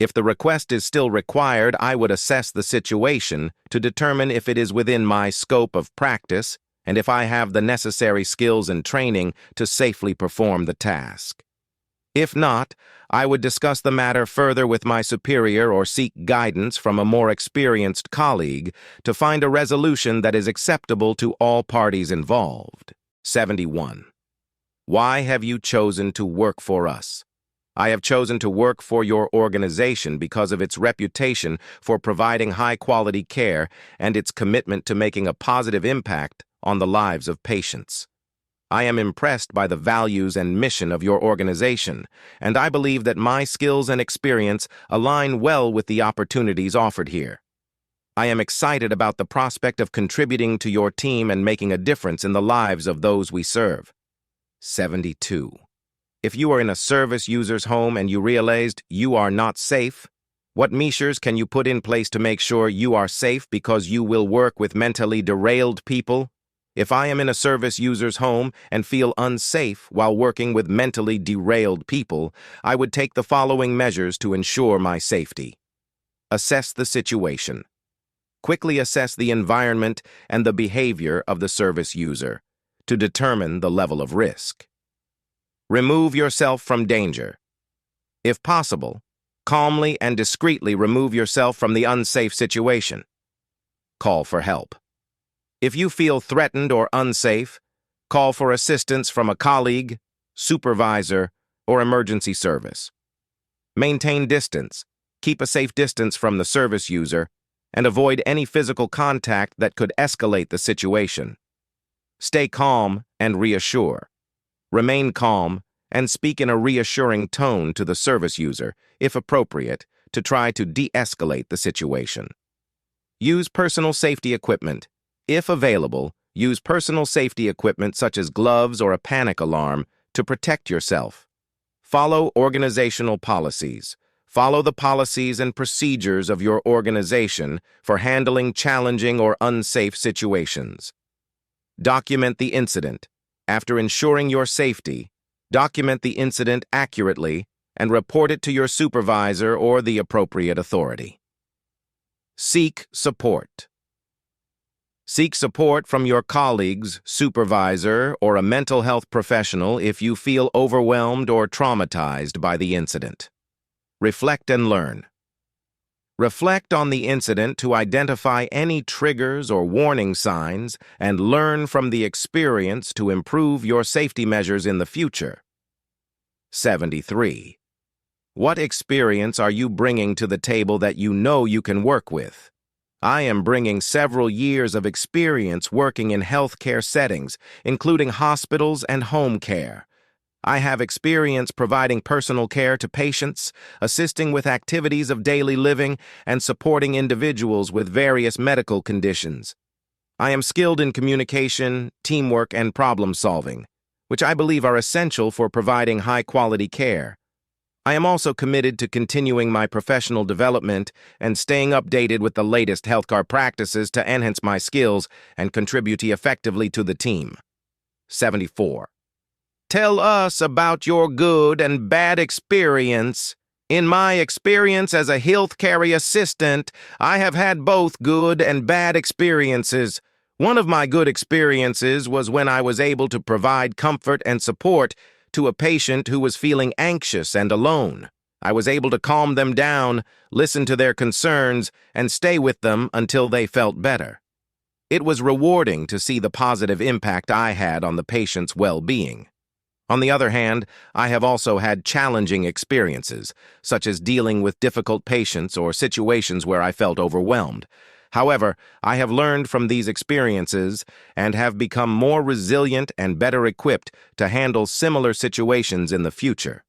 If the request is still required, I would assess the situation to determine if it is within my scope of practice and if I have the necessary skills and training to safely perform the task. If not, I would discuss the matter further with my superior or seek guidance from a more experienced colleague to find a resolution that is acceptable to all parties involved. 71. Why have you chosen to work for us? I have chosen to work for your organization because of its reputation for providing high-quality care and its commitment to making a positive impact on the lives of patients. I am impressed by the values and mission of your organization, and I believe that my skills and experience align well with the opportunities offered here. I am excited about the prospect of contributing to your team and making a difference in the lives of those we serve. 72. If you are in a service user's home and you realized you are not safe, what measures can you put in place to make sure you are safe because you will work with mentally derailed people? If I am in a service user's home and feel unsafe while working with mentally derailed people, I would take the following measures to ensure my safety. Assess the situation. Quickly assess the environment and the behavior of the service user to determine the level of risk. Remove yourself from danger. If possible, calmly and discreetly remove yourself from the unsafe situation. Call for help. If you feel threatened or unsafe, call for assistance from a colleague, supervisor, or emergency service. Maintain distance. Keep a safe distance from the service user and avoid any physical contact that could escalate the situation. Stay calm and reassure. Remain calm and speak in a reassuring tone to the service user, if appropriate, to try to de-escalate the situation. Use personal safety equipment. If available, use personal safety equipment such as gloves or a panic alarm to protect yourself. Follow organizational policies. Follow the policies and procedures of your organization for handling challenging or unsafe situations. Document the incident. After ensuring your safety, document the incident accurately and report it to your supervisor or the appropriate authority. Seek support. Seek support from your colleagues, supervisor, or a mental health professional if you feel overwhelmed or traumatized by the incident. Reflect and learn. Reflect on the incident to identify any triggers or warning signs and learn from the experience to improve your safety measures in the future. 73. What experience are you bringing to the table that you know you can work with? I am bringing several years of experience working in healthcare settings, including hospitals and home care. I have experience providing personal care to patients, assisting with activities of daily living, and supporting individuals with various medical conditions. I am skilled in communication, teamwork, and problem-solving, which I believe are essential for providing high-quality care. I am also committed to continuing my professional development and staying updated with the latest healthcare practices to enhance my skills and contribute effectively to the team. 74. Tell us about your good and bad experience. In my experience as a healthcare assistant, I have had both good and bad experiences. One of my good experiences was when I was able to provide comfort and support to a patient who was feeling anxious and alone. I was able to calm them down, listen to their concerns, and stay with them until they felt better. It was rewarding to see the positive impact I had on the patient's well-being. On the other hand, I have also had challenging experiences, such as dealing with difficult patients or situations where I felt overwhelmed. However, I have learned from these experiences and have become more resilient and better equipped to handle similar situations in the future.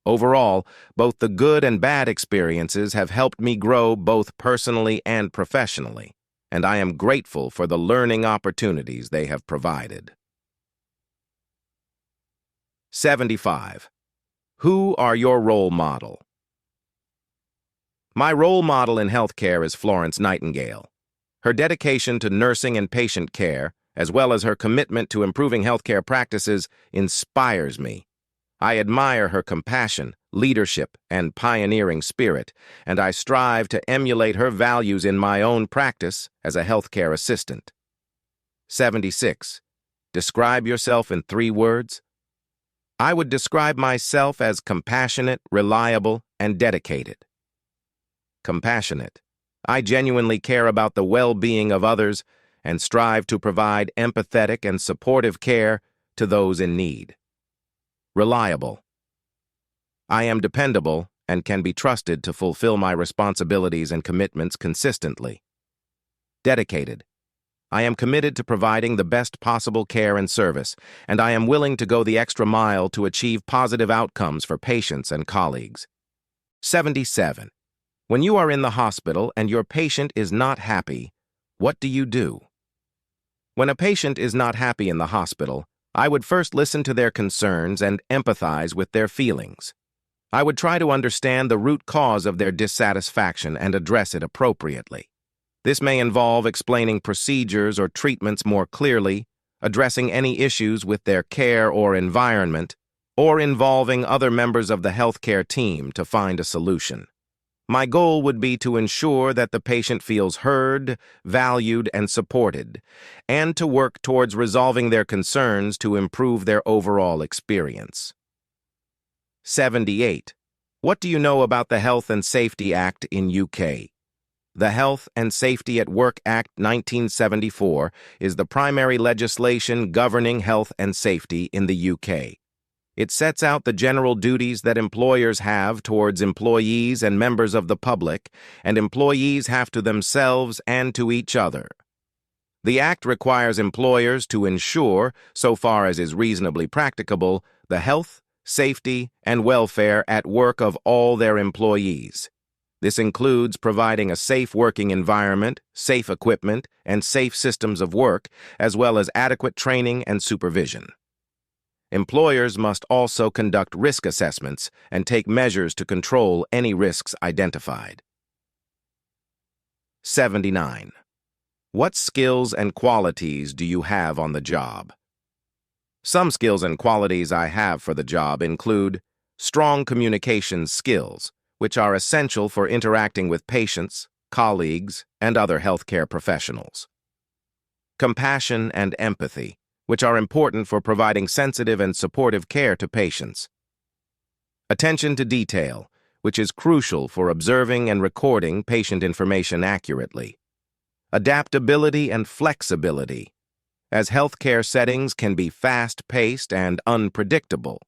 Overall, both the good and bad experiences have helped me grow both personally and professionally, and I am grateful for the learning opportunities they have provided. 75. Who are your role model? My role model in healthcare is Florence Nightingale. Her dedication to nursing and patient care, as well as her commitment to improving healthcare practices, inspires me. I admire her compassion, leadership, and pioneering spirit, and I strive to emulate her values in my own practice as a healthcare assistant. 76. Describe yourself in 3 words. I would describe myself as compassionate, reliable, and dedicated. Compassionate. I genuinely care about the well-being of others and strive to provide empathetic and supportive care to those in need. Reliable. I am dependable and can be trusted to fulfill my responsibilities and commitments consistently. Dedicated. I am committed to providing the best possible care and service, and I am willing to go the extra mile to achieve positive outcomes for patients and colleagues. 77. When you are in the hospital and your patient is not happy, what do you do? When a patient is not happy in the hospital, I would first listen to their concerns and empathize with their feelings. I would try to understand the root cause of their dissatisfaction and address it appropriately. This may involve explaining procedures or treatments more clearly, addressing any issues with their care or environment, or involving other members of the healthcare team to find a solution. My goal would be to ensure that the patient feels heard, valued, and supported, and to work towards resolving their concerns to improve their overall experience. 78. What do you know about the Health and Safety Act in UK? The Health and Safety at Work Act 1974 is the primary legislation governing health and safety in the UK. It sets out the general duties that employers have towards employees and members of the public, and employees have to themselves and to each other. The Act requires employers to ensure, so far as is reasonably practicable, the health, safety, and welfare at work of all their employees. This includes providing a safe working environment, safe equipment, and safe systems of work, as well as adequate training and supervision. Employers must also conduct risk assessments and take measures to control any risks identified. 79. What skills and qualities do you have on the job? Some skills and qualities I have for the job include strong communication skills, which are essential for interacting with patients, colleagues, and other healthcare professionals. Compassion and empathy, which are important for providing sensitive and supportive care to patients. Attention to detail, which is crucial for observing and recording patient information accurately. Adaptability and flexibility, as healthcare settings can be fast-paced and unpredictable.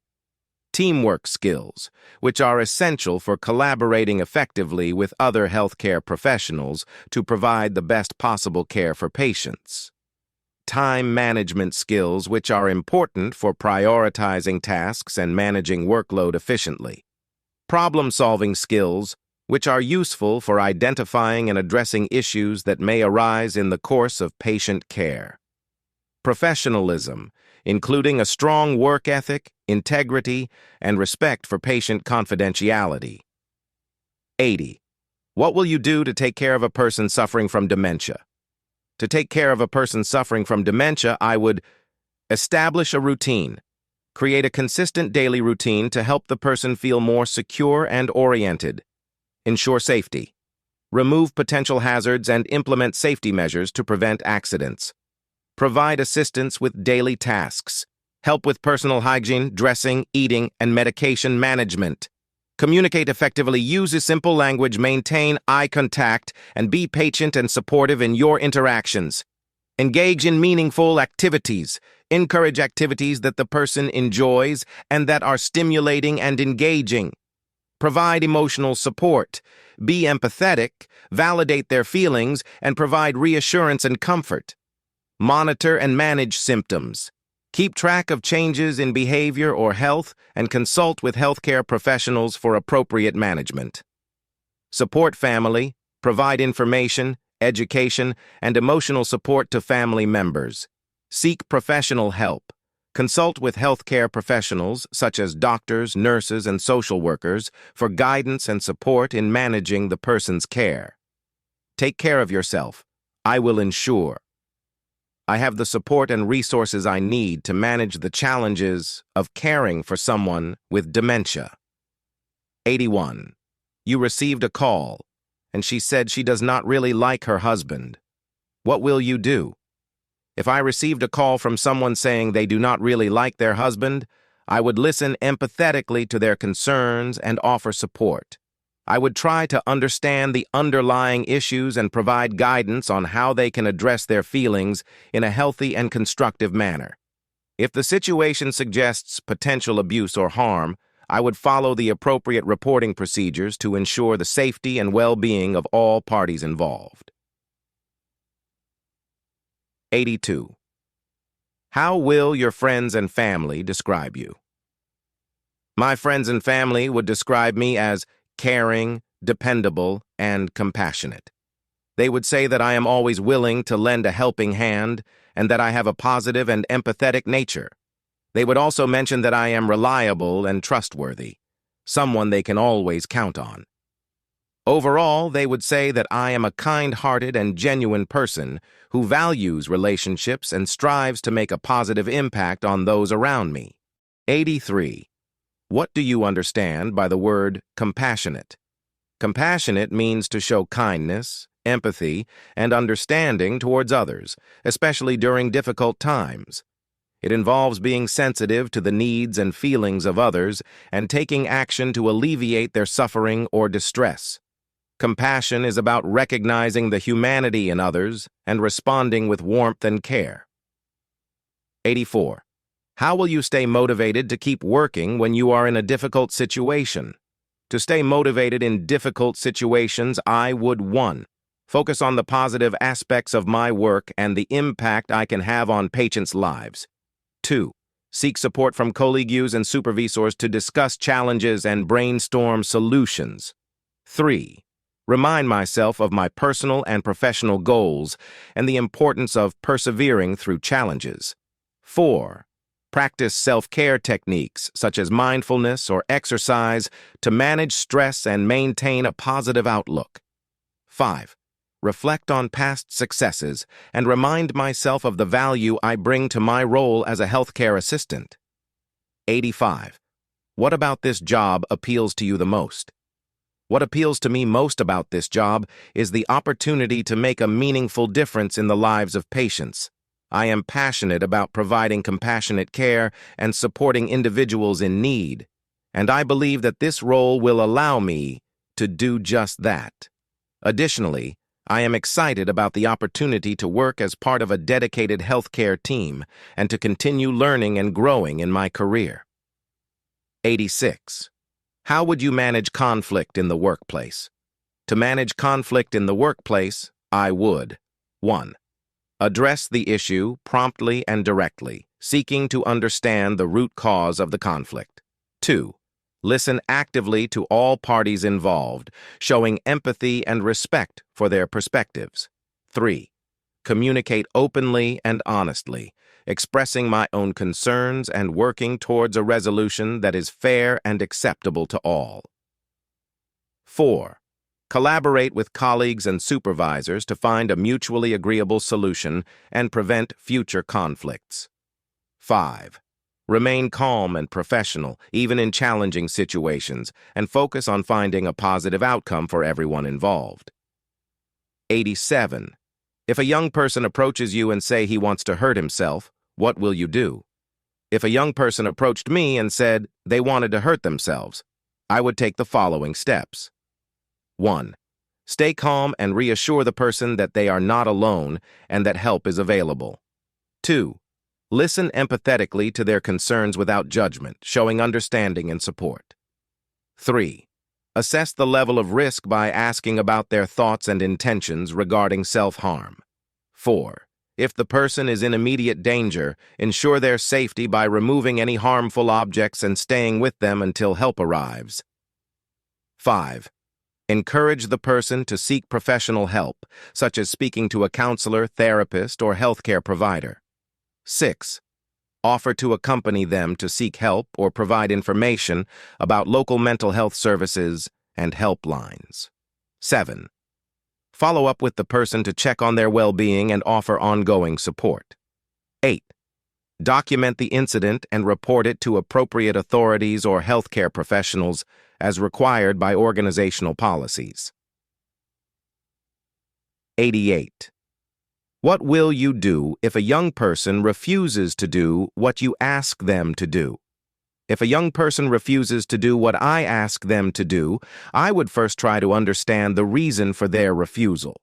Teamwork skills, which are essential for collaborating effectively with other healthcare professionals to provide the best possible care for patients. Time management skills, which are important for prioritizing tasks and managing workload efficiently. Problem-solving skills, which are useful for identifying and addressing issues that may arise in the course of patient care. Professionalism, including a strong work ethic, integrity, and respect for patient confidentiality. 80. What will you do to take care of a person suffering from dementia? To take care of a person suffering from dementia, I would establish a routine. Create a consistent daily routine to help the person feel more secure and oriented. Ensure safety. Remove potential hazards and implement safety measures to prevent accidents. Provide assistance with daily tasks. Help with personal hygiene, dressing, eating, and medication management. Communicate effectively, use a simple language, maintain eye contact, and be patient and supportive in your interactions. Engage in meaningful activities. Encourage activities that the person enjoys and that are stimulating and engaging. Provide emotional support. Be empathetic, validate their feelings, and provide reassurance and comfort. Monitor and manage symptoms. Keep track of changes in behavior or health and consult with healthcare professionals for appropriate management. Support family, provide information, education, and emotional support to family members. Seek professional help. Consult with healthcare professionals, such as doctors, nurses, and social workers, for guidance and support in managing the person's care. Take care of yourself. I will ensure I have the support and resources I need to manage the challenges of caring for someone with dementia. 81. You received a call, and she said she does not really like her husband. What will you do? If I received a call from someone saying they do not really like their husband, I would listen empathetically to their concerns and offer support. I would try to understand the underlying issues and provide guidance on how they can address their feelings in a healthy and constructive manner. If the situation suggests potential abuse or harm, I would follow the appropriate reporting procedures to ensure the safety and well-being of all parties involved. 82. How will your friends and family describe you? My friends and family would describe me as caring, dependable, and compassionate. They would say that I am always willing to lend a helping hand and that I have a positive and empathetic nature. They would also mention that I am reliable and trustworthy, someone they can always count on. Overall, they would say that I am a kind-hearted and genuine person who values relationships and strives to make a positive impact on those around me. 83. What do you understand by the word compassionate? Compassionate means to show kindness, empathy, and understanding towards others, especially during difficult times. It involves being sensitive to the needs and feelings of others and taking action to alleviate their suffering or distress. Compassion is about recognizing the humanity in others and responding with warmth and care. 84. How will you stay motivated to keep working when you are in a difficult situation? To stay motivated in difficult situations, I would 1. Focus on the positive aspects of my work and the impact I can have on patients' lives. 2. Seek support from colleagues and supervisors to discuss challenges and brainstorm solutions. 3. Remind myself of my personal and professional goals and the importance of persevering through challenges. 4. Practice self-care techniques such as mindfulness or exercise to manage stress and maintain a positive outlook. 5. Reflect on past successes and remind myself of the value I bring to my role as a healthcare assistant. 85. What about this job appeals to you the most? What appeals to me most about this job is the opportunity to make a meaningful difference in the lives of patients. I am passionate about providing compassionate care and supporting individuals in need, and I believe that this role will allow me to do just that. Additionally, I am excited about the opportunity to work as part of a dedicated healthcare team and to continue learning and growing in my career. 86. How would you manage conflict in the workplace? To manage conflict in the workplace, I would 1. Address the issue promptly and directly, seeking to understand the root cause of the conflict. 2. Listen actively to all parties involved, showing empathy and respect for their perspectives. 3. Communicate openly and honestly, expressing my own concerns and working towards a resolution that is fair and acceptable to all. 4. Collaborate with colleagues and supervisors to find a mutually agreeable solution and prevent future conflicts. 5. Remain calm and professional, even in challenging situations, and focus on finding a positive outcome for everyone involved. 87. If a young person approaches you and say he wants to hurt himself, what will you do? If a young person approached me and said they wanted to hurt themselves, I would take the following steps. 1. Stay calm and reassure the person that they are not alone and that help is available. 2. Listen empathetically to their concerns without judgment, showing understanding and support. 3. Assess the level of risk by asking about their thoughts and intentions regarding self-harm. 4. If the person is in immediate danger, ensure their safety by removing any harmful objects and staying with them until help arrives. 5. Encourage the person to seek professional help, such as speaking to a counselor, therapist, or healthcare provider. 6. Offer to accompany them to seek help or provide information about local mental health services and helplines. 7. Follow up with the person to check on their well-being and offer ongoing support. 8. Document the incident and report it to appropriate authorities or healthcare professionals as required by organizational policies. 88. What will you do if a young person refuses to do what you ask them to do? If a young person refuses to do what I ask them to do, I would first try to understand the reason for their refusal.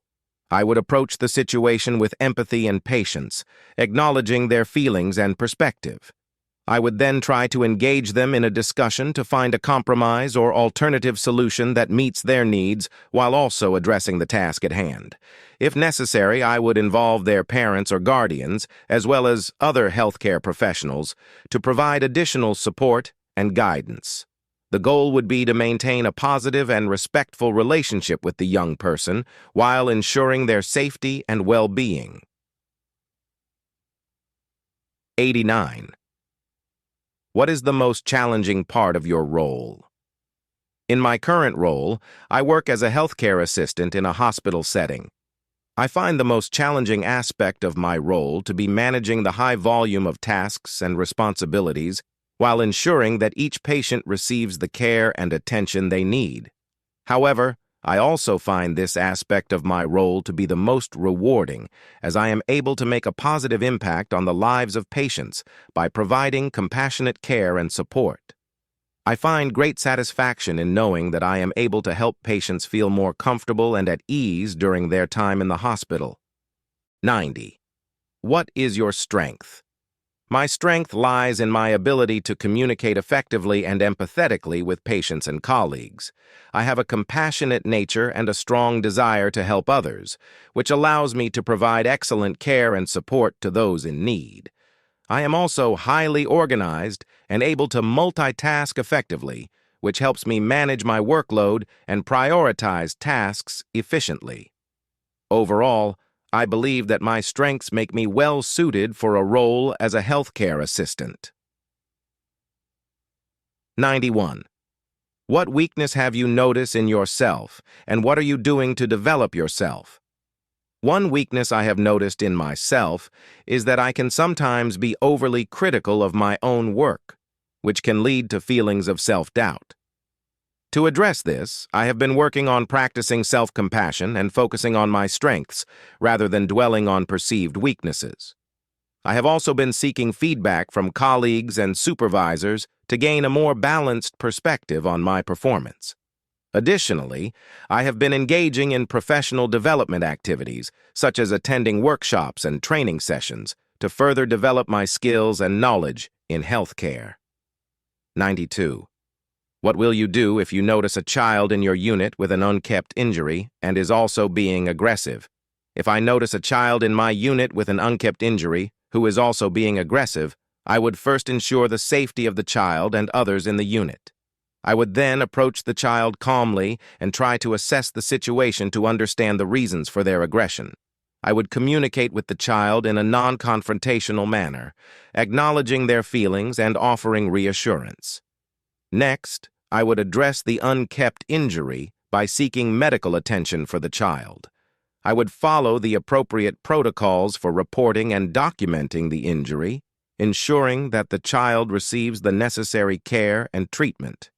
I would approach the situation with empathy and patience, acknowledging their feelings and perspective. I would then try to engage them in a discussion to find a compromise or alternative solution that meets their needs while also addressing the task at hand. If necessary, I would involve their parents or guardians, as well as other healthcare professionals, to provide additional support and guidance. The goal would be to maintain a positive and respectful relationship with the young person while ensuring their safety and well-being. 89. What is the most challenging part of your role? In my current role, I work as a healthcare assistant in a hospital setting. I find the most challenging aspect of my role to be managing the high volume of tasks and responsibilities while ensuring that each patient receives the care and attention they need. However, I also find this aspect of my role to be the most rewarding, as I am able to make a positive impact on the lives of patients by providing compassionate care and support. I find great satisfaction in knowing that I am able to help patients feel more comfortable and at ease during their time in the hospital. 90. What is your strength? My strength lies in my ability to communicate effectively and empathetically with patients and colleagues. I have a compassionate nature and a strong desire to help others, which allows me to provide excellent care and support to those in need. I am also highly organized and able to multitask effectively, which helps me manage my workload and prioritize tasks efficiently. Overall, I believe that my strengths make me well suited for a role as a healthcare assistant. 91. What weakness have you noticed in yourself, and what are you doing to develop yourself? One weakness I have noticed in myself is that I can sometimes be overly critical of my own work, which can lead to feelings of self-doubt. To address this, I have been working on practicing self-compassion and focusing on my strengths rather than dwelling on perceived weaknesses. I have also been seeking feedback from colleagues and supervisors to gain a more balanced perspective on my performance. Additionally, I have been engaging in professional development activities, such as attending workshops and training sessions, to further develop my skills and knowledge in healthcare. 92. What will you do if you notice a child in your unit with an unkept injury and is also being aggressive? If I notice a child in my unit with an unkept injury who is also being aggressive, I would first ensure the safety of the child and others in the unit. I would then approach the child calmly and try to assess the situation to understand the reasons for their aggression. I would communicate with the child in a non-confrontational manner, acknowledging their feelings and offering reassurance. Next, I would address the unkept injury by seeking medical attention for the child. I would follow the appropriate protocols for reporting and documenting the injury, ensuring that the child receives the necessary care and treatment.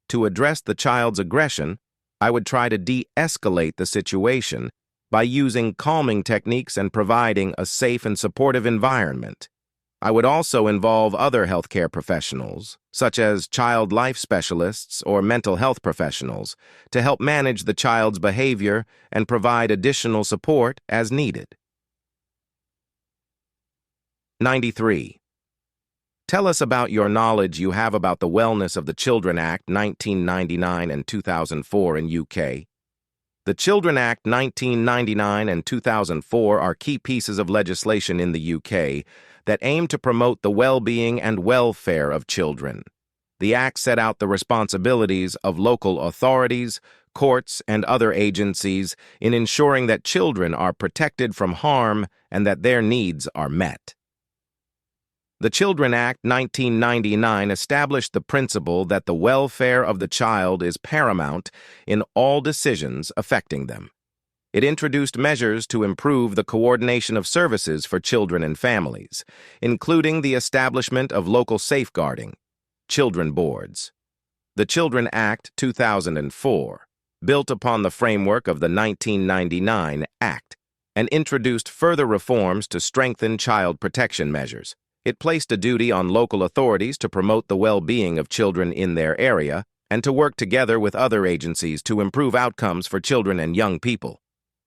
To address the child's aggression, I would try to de-escalate the situation by using calming techniques and providing a safe and supportive environment. I would also involve other healthcare professionals, such as child life specialists or mental health professionals, to help manage the child's behavior and provide additional support as needed. 93. Tell us about your knowledge you have about the Wellness of the Children Act 1999 and 2004 in UK. The Children Act 1999 and 2004 are key pieces of legislation in the UK that aim to promote the well-being and welfare of children. The Act set out the responsibilities of local authorities, courts, and other agencies in ensuring that children are protected from harm and that their needs are met. The Children Act 1999 established the principle that the welfare of the child is paramount in all decisions affecting them. It introduced measures to improve the coordination of services for children and families, including the establishment of local safeguarding, children boards. The Children Act 2004 built upon the framework of the 1999 Act and introduced further reforms to strengthen child protection measures. It placed a duty on local authorities to promote the well-being of children in their area and to work together with other agencies to improve outcomes for children and young people.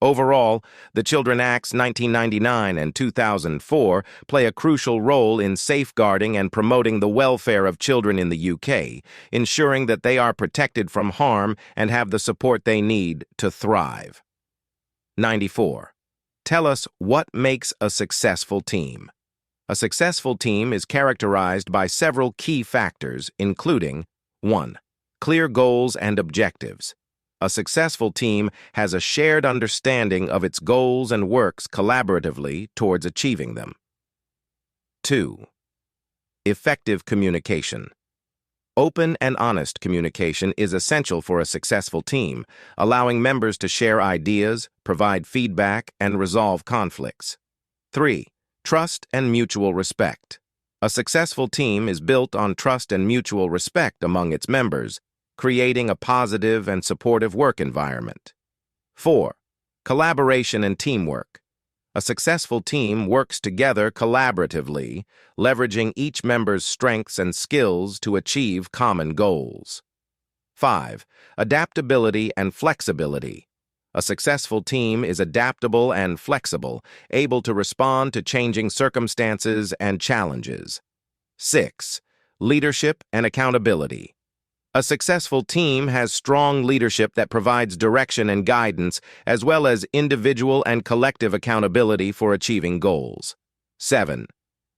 Overall, the Children Acts 1999 and 2004 play a crucial role in safeguarding and promoting the welfare of children in the UK, ensuring that they are protected from harm and have the support they need to thrive. 94. Tell us what makes a successful team. A successful team is characterized by several key factors, including 1. Clear goals and objectives. A successful team has a shared understanding of its goals and works collaboratively towards achieving them. 2. Effective communication. Open and honest communication is essential for a successful team, allowing members to share ideas, provide feedback, and resolve conflicts. 3. Trust and mutual respect. A successful team is built on trust and mutual respect among its members, creating a positive and supportive work environment. 4. Collaboration and teamwork. A successful team works together collaboratively, leveraging each member's strengths and skills to achieve common goals. 5. Adaptability and flexibility. A successful team is adaptable and flexible, able to respond to changing circumstances and challenges. 6. Leadership and accountability. A successful team has strong leadership that provides direction and guidance, as well as individual and collective accountability for achieving goals. 7.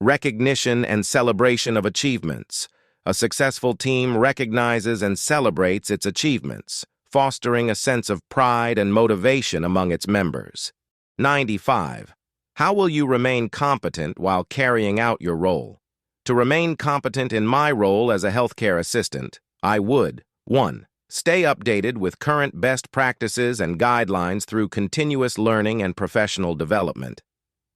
Recognition and celebration of achievements. A successful team recognizes and celebrates its achievements, fostering a sense of pride and motivation among its members. 95. How will you remain competent while carrying out your role? To remain competent in my role as a healthcare assistant, I would 1. Stay updated with current best practices and guidelines through continuous learning and professional development.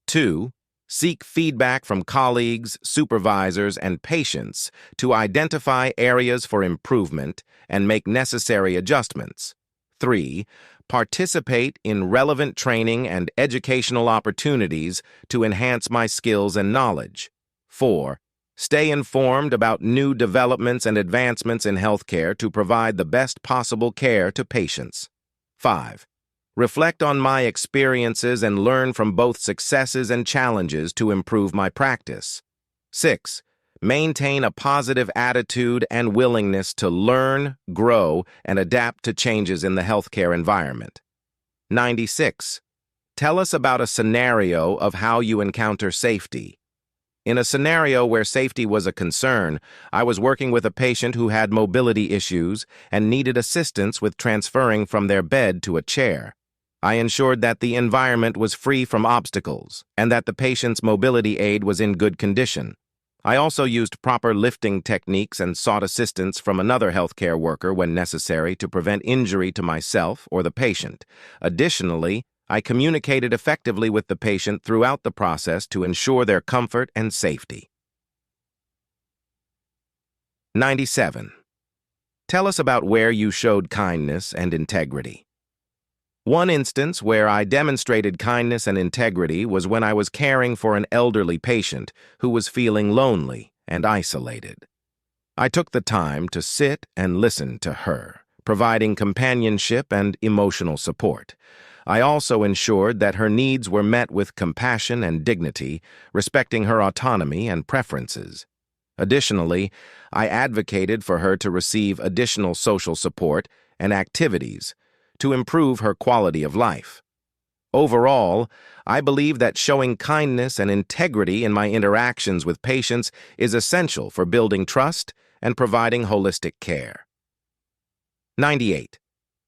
2. Seek feedback from colleagues, supervisors, and patients to identify areas for improvement and make necessary adjustments. 3. Participate in relevant training and educational opportunities to enhance my skills and knowledge. 4. Stay informed about new developments and advancements in healthcare to provide the best possible care to patients. 5. Reflect on my experiences and learn from both successes and challenges to improve my practice. 6. Maintain a positive attitude and willingness to learn, grow, and adapt to changes in the healthcare environment. 96. Tell us about a scenario of how you encounter safety. In a scenario where safety was a concern, I was working with a patient who had mobility issues and needed assistance with transferring from their bed to a chair. I ensured that the environment was free from obstacles and that the patient's mobility aid was in good condition. I also used proper lifting techniques and sought assistance from another healthcare worker when necessary to prevent injury to myself or the patient. Additionally, I communicated effectively with the patient throughout the process to ensure their comfort and safety. 97. Tell us about where you showed kindness and integrity. One instance where I demonstrated kindness and integrity was when I was caring for an elderly patient who was feeling lonely and isolated. I took the time to sit and listen to her, providing companionship and emotional support. I also ensured that her needs were met with compassion and dignity, respecting her autonomy and preferences. Additionally, I advocated for her to receive additional social support and activities to improve her quality of life. Overall, I believe that showing kindness and integrity in my interactions with patients is essential for building trust and providing holistic care. 98.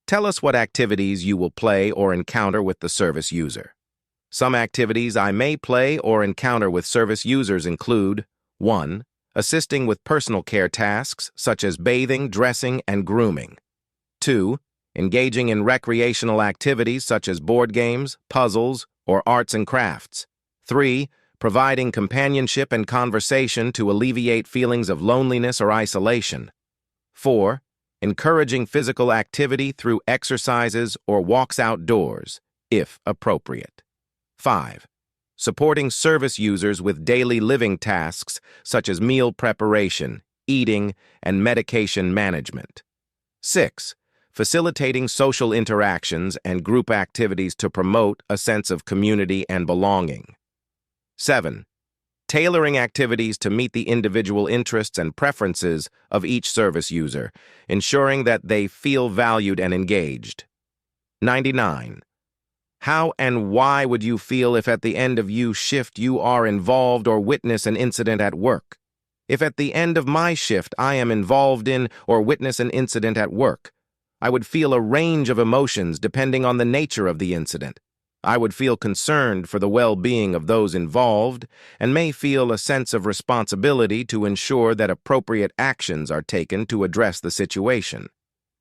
Tell us what activities you will play or encounter with the service user. Some activities I may play or encounter with service users include 1. Assisting with personal care tasks such as bathing, dressing, and grooming. 2. Engaging in recreational activities such as board games, puzzles, or arts and crafts. 3. Providing companionship and conversation to alleviate feelings of loneliness or isolation. 4. Encouraging physical activity through exercises or walks outdoors, if appropriate. 5. Supporting service users with daily living tasks such as meal preparation, eating, and medication management. 6. Facilitating social interactions and group activities to promote a sense of community and belonging. 7. Tailoring activities to meet the individual interests and preferences of each service user, ensuring that they feel valued and engaged. 99. How and why would you feel if at the end of your shift you are involved or witness an incident at work? If at the end of my shift I am involved in or witness an incident at work, I would feel a range of emotions depending on the nature of the incident. I would feel concerned for the well-being of those involved and may feel a sense of responsibility to ensure that appropriate actions are taken to address the situation.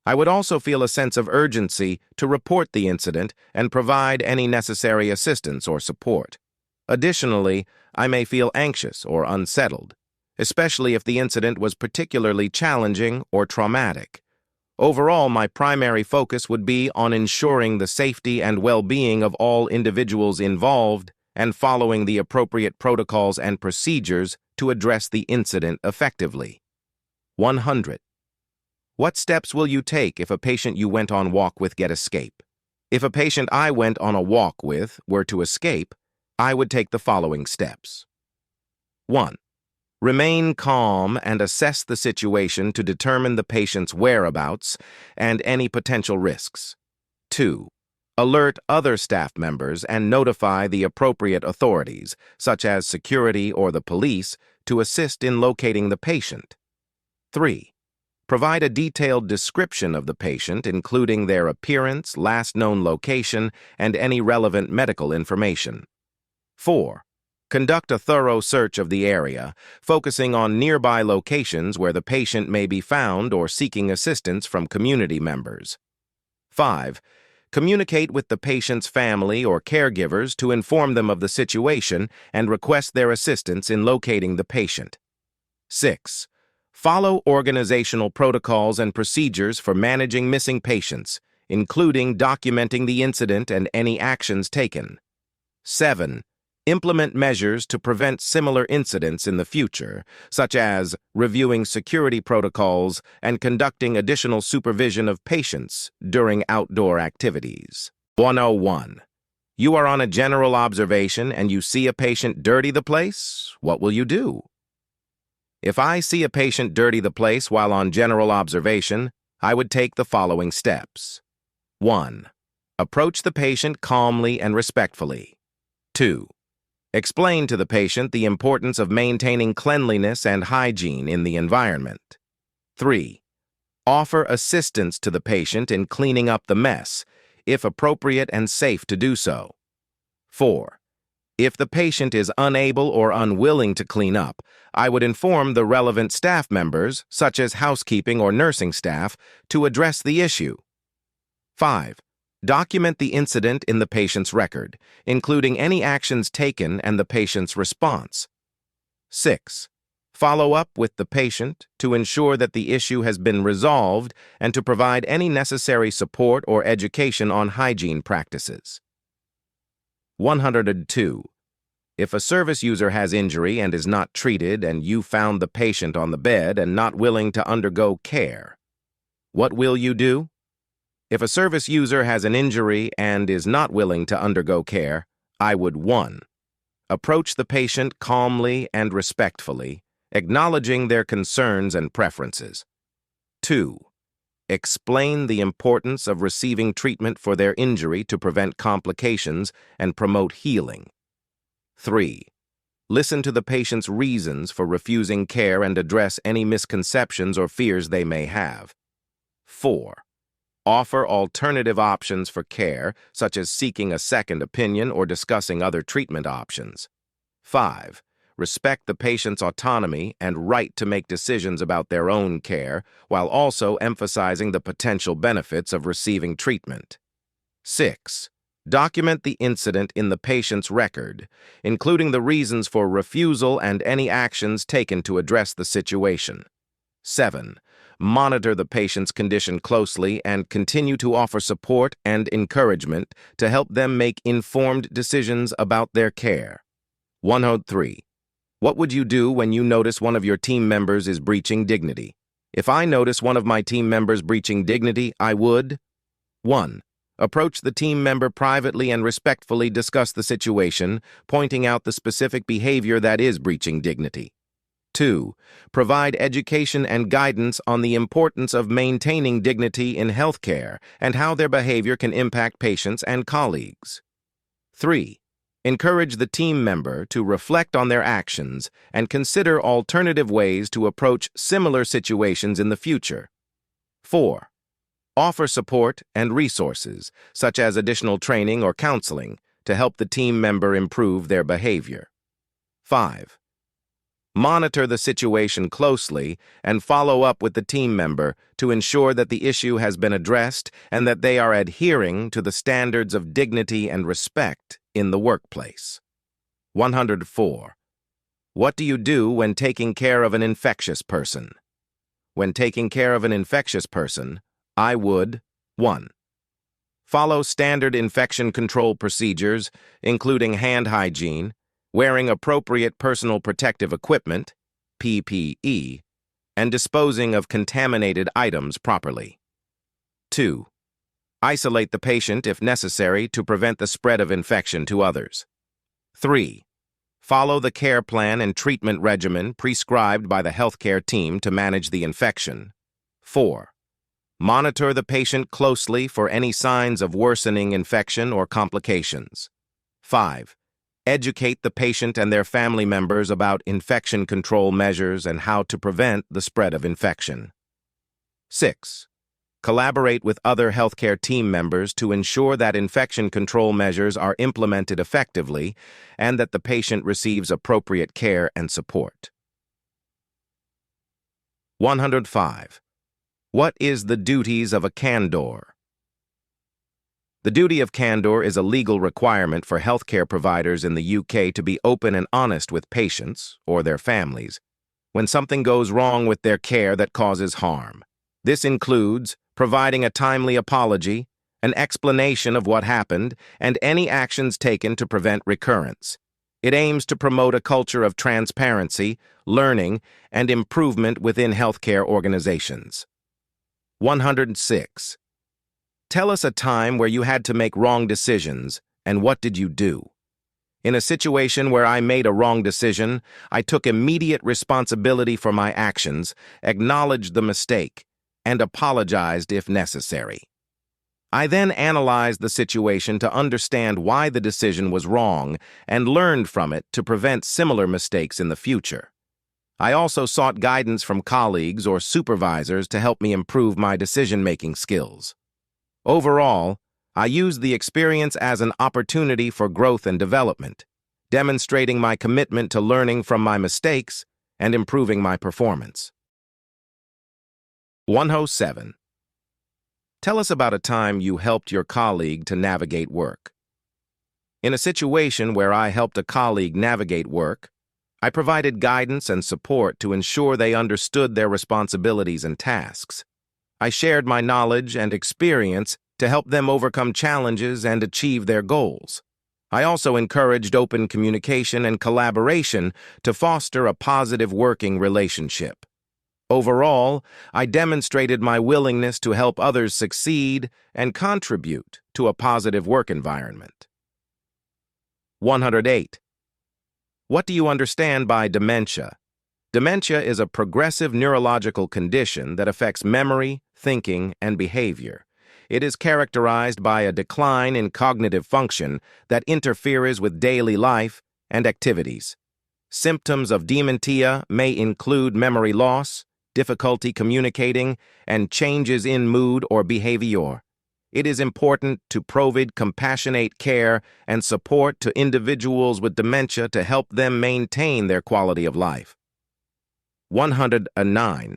I would also feel a sense of urgency to report the incident and provide any necessary assistance or support. Additionally, I may feel anxious or unsettled, especially if the incident was particularly challenging or traumatic. Overall, my primary focus would be on ensuring the safety and well-being of all individuals involved and following the appropriate protocols and procedures to address the incident effectively. 100. What steps will you take if a patient you went on walk with get escape? If a patient I went on a walk with were to escape, I would take the following steps. 1. Remain calm and assess the situation to determine the patient's whereabouts and any potential risks. 2. Alert other staff members and notify the appropriate authorities, such as security or the police, to assist in locating the patient. 3. Provide a detailed description of the patient, including their appearance, last known location, and any relevant medical information. 4. Conduct a thorough search of the area, focusing on nearby locations where the patient may be found or seeking assistance from community members. 5. Communicate with the patient's family or caregivers to inform them of the situation and request their assistance in locating the patient. 6. Follow organizational protocols and procedures for managing missing patients, including documenting the incident and any actions taken. 7. Implement measures to prevent similar incidents in the future, such as reviewing security protocols and conducting additional supervision of patients during outdoor activities. 101. You are on a general observation and you see a patient dirty the place, what will you do? If I see a patient dirty the place while on general observation, I would take the following steps. 1. Approach the patient calmly and respectfully. 2. Explain to the patient the importance of maintaining cleanliness and hygiene in the environment. 3. Offer assistance to the patient in cleaning up the mess, if appropriate and safe to do so. 4. If the patient is unable or unwilling to clean up, I would inform the relevant staff members, such as housekeeping or nursing staff, to address the issue. 5. Document the incident in the patient's record, including any actions taken and the patient's response. 6. Follow up with the patient to ensure that the issue has been resolved and to provide any necessary support or education on hygiene practices. 102. If a service user has injury and is not treated and you found the patient on the bed and not willing to undergo care, what will you do? If a service user has an injury and is not willing to undergo care, I would 1. Approach the patient calmly and respectfully, acknowledging their concerns and preferences. 2. Explain the importance of receiving treatment for their injury to prevent complications and promote healing. 3. Listen to the patient's reasons for refusing care and address any misconceptions or fears they may have. 4. Offer alternative options for care, such as seeking a second opinion or discussing other treatment options. 5. Respect the patient's autonomy and right to make decisions about their own care, while also emphasizing the potential benefits of receiving treatment. 6. Document the incident in the patient's record, including the reasons for refusal and any actions taken to address the situation. 7. Monitor the patient's condition closely and continue to offer support and encouragement to help them make informed decisions about their care. 103. What would you do when you notice one of your team members is breaching dignity? If I notice one of my team members breaching dignity, I would 1. Approach the team member privately and respectfully discuss the situation, pointing out the specific behavior that is breaching dignity. 2. Provide education and guidance on the importance of maintaining dignity in healthcare and how their behavior can impact patients and colleagues. 3. Encourage the team member to reflect on their actions and consider alternative ways to approach similar situations in the future. 4. Offer support and resources, such as additional training or counseling, to help the team member improve their behavior. 5. Monitor the situation closely and follow up with the team member to ensure that the issue has been addressed and that they are adhering to the standards of dignity and respect in the workplace. 104. What do you do when taking care of an infectious person? When taking care of an infectious person, I would 1. Follow standard infection control procedures, including hand hygiene, wearing appropriate personal protective equipment, PPE, and disposing of contaminated items properly. 2. Isolate the patient if necessary to prevent the spread of infection to others. 3. Follow the care plan and treatment regimen prescribed by the healthcare team to manage the infection. 4. Monitor the patient closely for any signs of worsening infection or complications. 5. Educate the patient and their family members about infection control measures and how to prevent the spread of infection. 6. Collaborate with other healthcare team members to ensure that infection control measures are implemented effectively and that the patient receives appropriate care and support. 105. What is the duties of a candor? The duty of candor is a legal requirement for healthcare providers in the UK to be open and honest with patients, or their families, when something goes wrong with their care that causes harm. This includes providing a timely apology, an explanation of what happened, and any actions taken to prevent recurrence. It aims to promote a culture of transparency, learning, and improvement within healthcare organizations. 106. Tell us a time where you had to make wrong decisions, and what did you do? In a situation where I made a wrong decision, I took immediate responsibility for my actions, acknowledged the mistake, and apologized if necessary. I then analyzed the situation to understand why the decision was wrong and learned from it to prevent similar mistakes in the future. I also sought guidance from colleagues or supervisors to help me improve my decision-making skills. Overall, I used the experience as an opportunity for growth and development, demonstrating my commitment to learning from my mistakes and improving my performance. 107. Tell us about a time you helped your colleague to navigate work. In a situation where I helped a colleague navigate work, I provided guidance and support to ensure they understood their responsibilities and tasks. I shared my knowledge and experience to help them overcome challenges and achieve their goals. I also encouraged open communication and collaboration to foster a positive working relationship. Overall, I demonstrated my willingness to help others succeed and contribute to a positive work environment. 108. What do you understand by dementia? Dementia is a progressive neurological condition that affects memory, thinking, and behavior. It is characterized by a decline in cognitive function that interferes with daily life and activities. Symptoms of dementia may include memory loss, difficulty communicating, and changes in mood or behavior. It is important to provide compassionate care and support to individuals with dementia to help them maintain their quality of life. 109.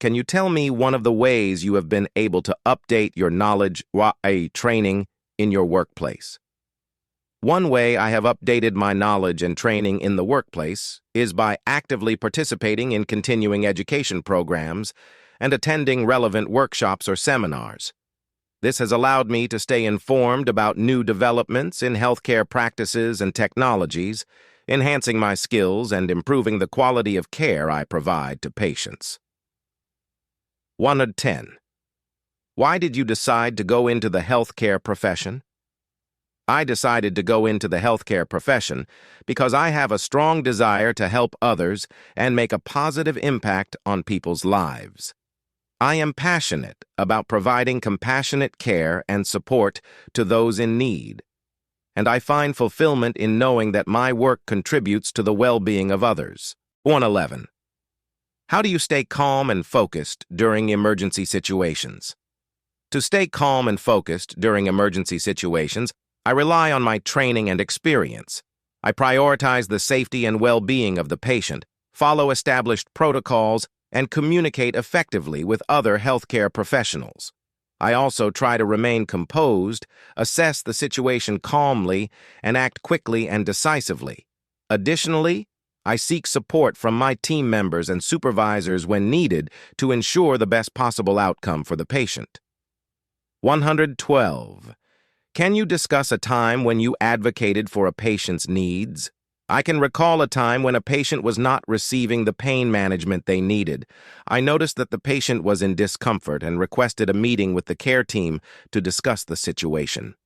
Can you tell me one of the ways you have been able to update your knowledge while training in your workplace? One way I have updated my knowledge and training in the workplace is by actively participating in continuing education programs and attending relevant workshops or seminars. This has allowed me to stay informed about new developments in healthcare practices and technologies, enhancing my skills and improving the quality of care I provide to patients. 110. Why did you decide to go into the healthcare profession? I decided to go into the healthcare profession because I have a strong desire to help others and make a positive impact on people's lives. I am passionate about providing compassionate care and support to those in need, and I find fulfillment in knowing that my work contributes to the well-being of others. 111. How do you stay calm and focused during emergency situations? To stay calm and focused during emergency situations, I rely on my training and experience. I prioritize the safety and well-being of the patient, follow established protocols, and communicate effectively with other healthcare professionals. I also try to remain composed, assess the situation calmly, and act quickly and decisively. Additionally, I seek support from my team members and supervisors when needed to ensure the best possible outcome for the patient. 112. Can you discuss a time when you advocated for a patient's needs? I can recall a time when a patient was not receiving the pain management they needed. I noticed that the patient was in discomfort and requested a meeting with the care team to discuss the situation.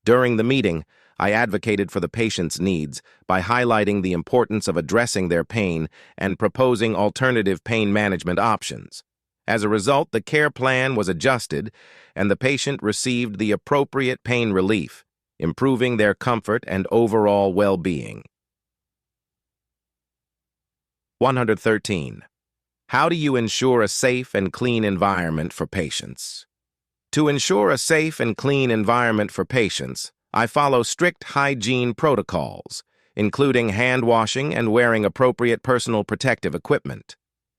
During the meeting, I advocated for the patient's needs by highlighting the importance of addressing their pain and proposing alternative pain management options. As a result, the care plan was adjusted and the patient received the appropriate pain relief, improving their comfort and overall well-being. 113. How do you ensure a safe and clean environment for patients? To ensure a safe and clean environment for patients, I follow strict hygiene protocols, including hand washing and wearing appropriate personal protective equipment.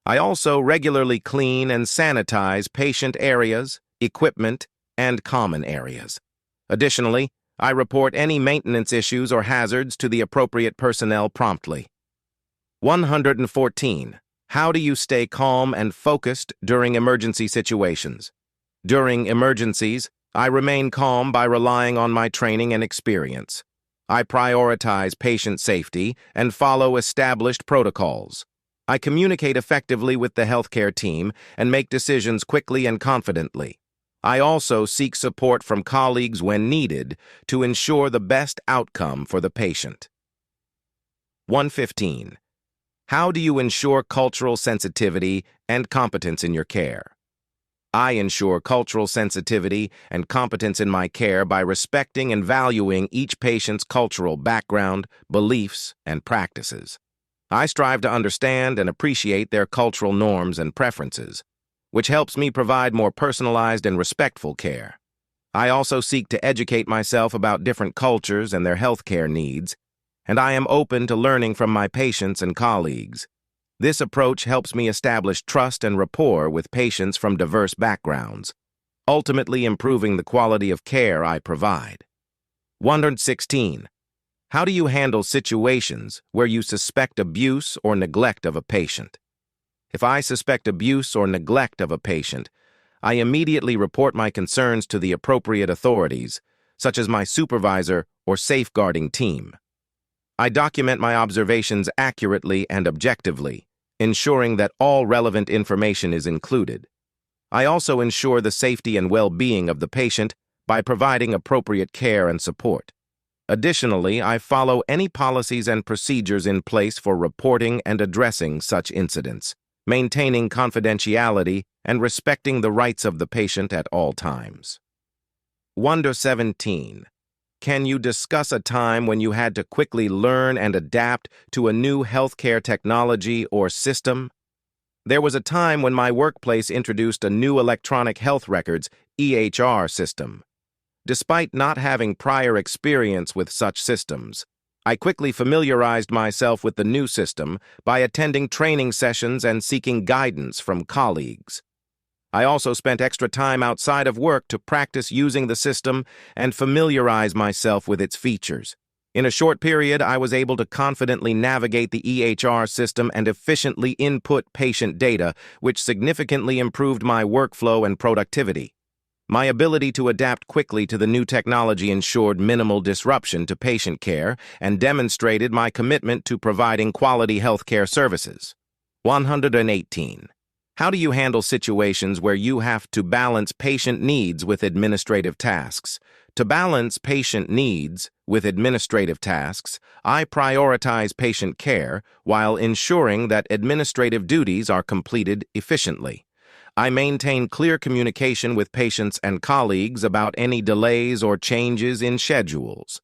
I also regularly clean and sanitize patient areas, equipment, and common areas. Additionally, I report any maintenance issues or hazards to the appropriate personnel promptly. 114. How do you stay calm and focused during emergency situations? During emergencies, I remain calm by relying on my training and experience. I prioritize patient safety and follow established protocols. I communicate effectively with the healthcare team and make decisions quickly and confidently. I also seek support from colleagues when needed to ensure the best outcome for the patient. 115. How do you ensure cultural sensitivity and competence in your care? I ensure cultural sensitivity and competence in my care by respecting and valuing each patient's cultural background, beliefs, and practices. I strive to understand and appreciate their cultural norms and preferences, which helps me provide more personalized and respectful care. I also seek to educate myself about different cultures and their healthcare needs, and I am open to learning from my patients and colleagues. This approach helps me establish trust and rapport with patients from diverse backgrounds, ultimately improving the quality of care I provide. 116. How do you handle situations where you suspect abuse or neglect of a patient? If I suspect abuse or neglect of a patient, I immediately report my concerns to the appropriate authorities, such as my supervisor or safeguarding team. I document my observations accurately and objectively, ensuring that all relevant information is included. I also ensure the safety and well-being of the patient by providing appropriate care and support. Additionally, I follow any policies and procedures in place for reporting and addressing such incidents, maintaining confidentiality and respecting the rights of the patient at all times. 117. Can you discuss a time when you had to quickly learn and adapt to a new healthcare technology or system? There was a time when my workplace introduced a new electronic health records (EHR) system. Despite not having prior experience with such systems, I quickly familiarized myself with the new system by attending training sessions and seeking guidance from colleagues. I also spent extra time outside of work to practice using the system and familiarize myself with its features. In a short period, I was able to confidently navigate the EHR system and efficiently input patient data, which significantly improved my workflow and productivity. My ability to adapt quickly to the new technology ensured minimal disruption to patient care and demonstrated my commitment to providing quality healthcare services. 118. How do you handle situations where you have to balance patient needs with administrative tasks? To balance patient needs with administrative tasks, I prioritize patient care while ensuring that administrative duties are completed efficiently. I maintain clear communication with patients and colleagues about any delays or changes in schedules.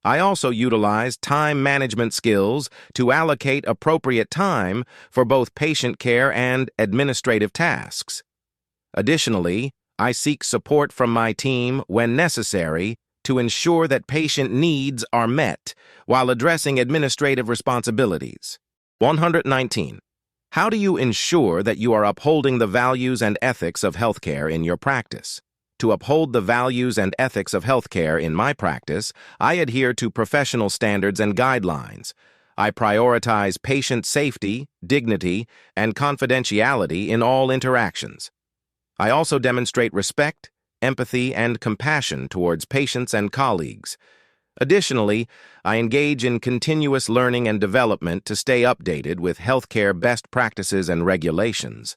I also utilize time management skills to allocate appropriate time for both patient care and administrative tasks. Additionally, I seek support from my team when necessary to ensure that patient needs are met while addressing administrative responsibilities. 119. How do you ensure that you are upholding the values and ethics of healthcare in your practice? To uphold the values and ethics of healthcare in my practice, I adhere to professional standards and guidelines. I prioritize patient safety, dignity, and confidentiality in all interactions. I also demonstrate respect, empathy, and compassion towards patients and colleagues. Additionally, I engage in continuous learning and development to stay updated with healthcare best practices and regulations.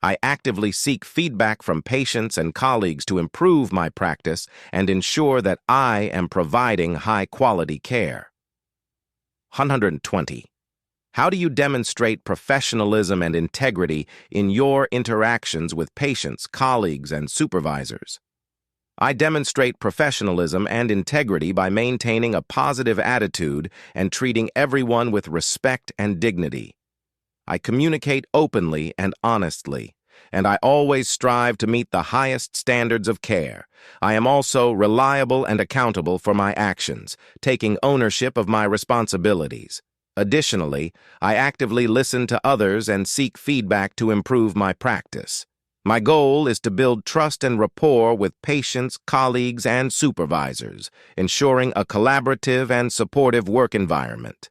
I actively seek feedback from patients and colleagues to improve my practice and ensure that I am providing high-quality care. 120. How do you demonstrate professionalism and integrity in your interactions with patients, colleagues, and supervisors? I demonstrate professionalism and integrity by maintaining a positive attitude and treating everyone with respect and dignity. I communicate openly and honestly, and I always strive to meet the highest standards of care. I am also reliable and accountable for my actions, taking ownership of my responsibilities. Additionally, I actively listen to others and seek feedback to improve my practice. My goal is to build trust and rapport with patients, colleagues, and supervisors, ensuring a collaborative and supportive work environment.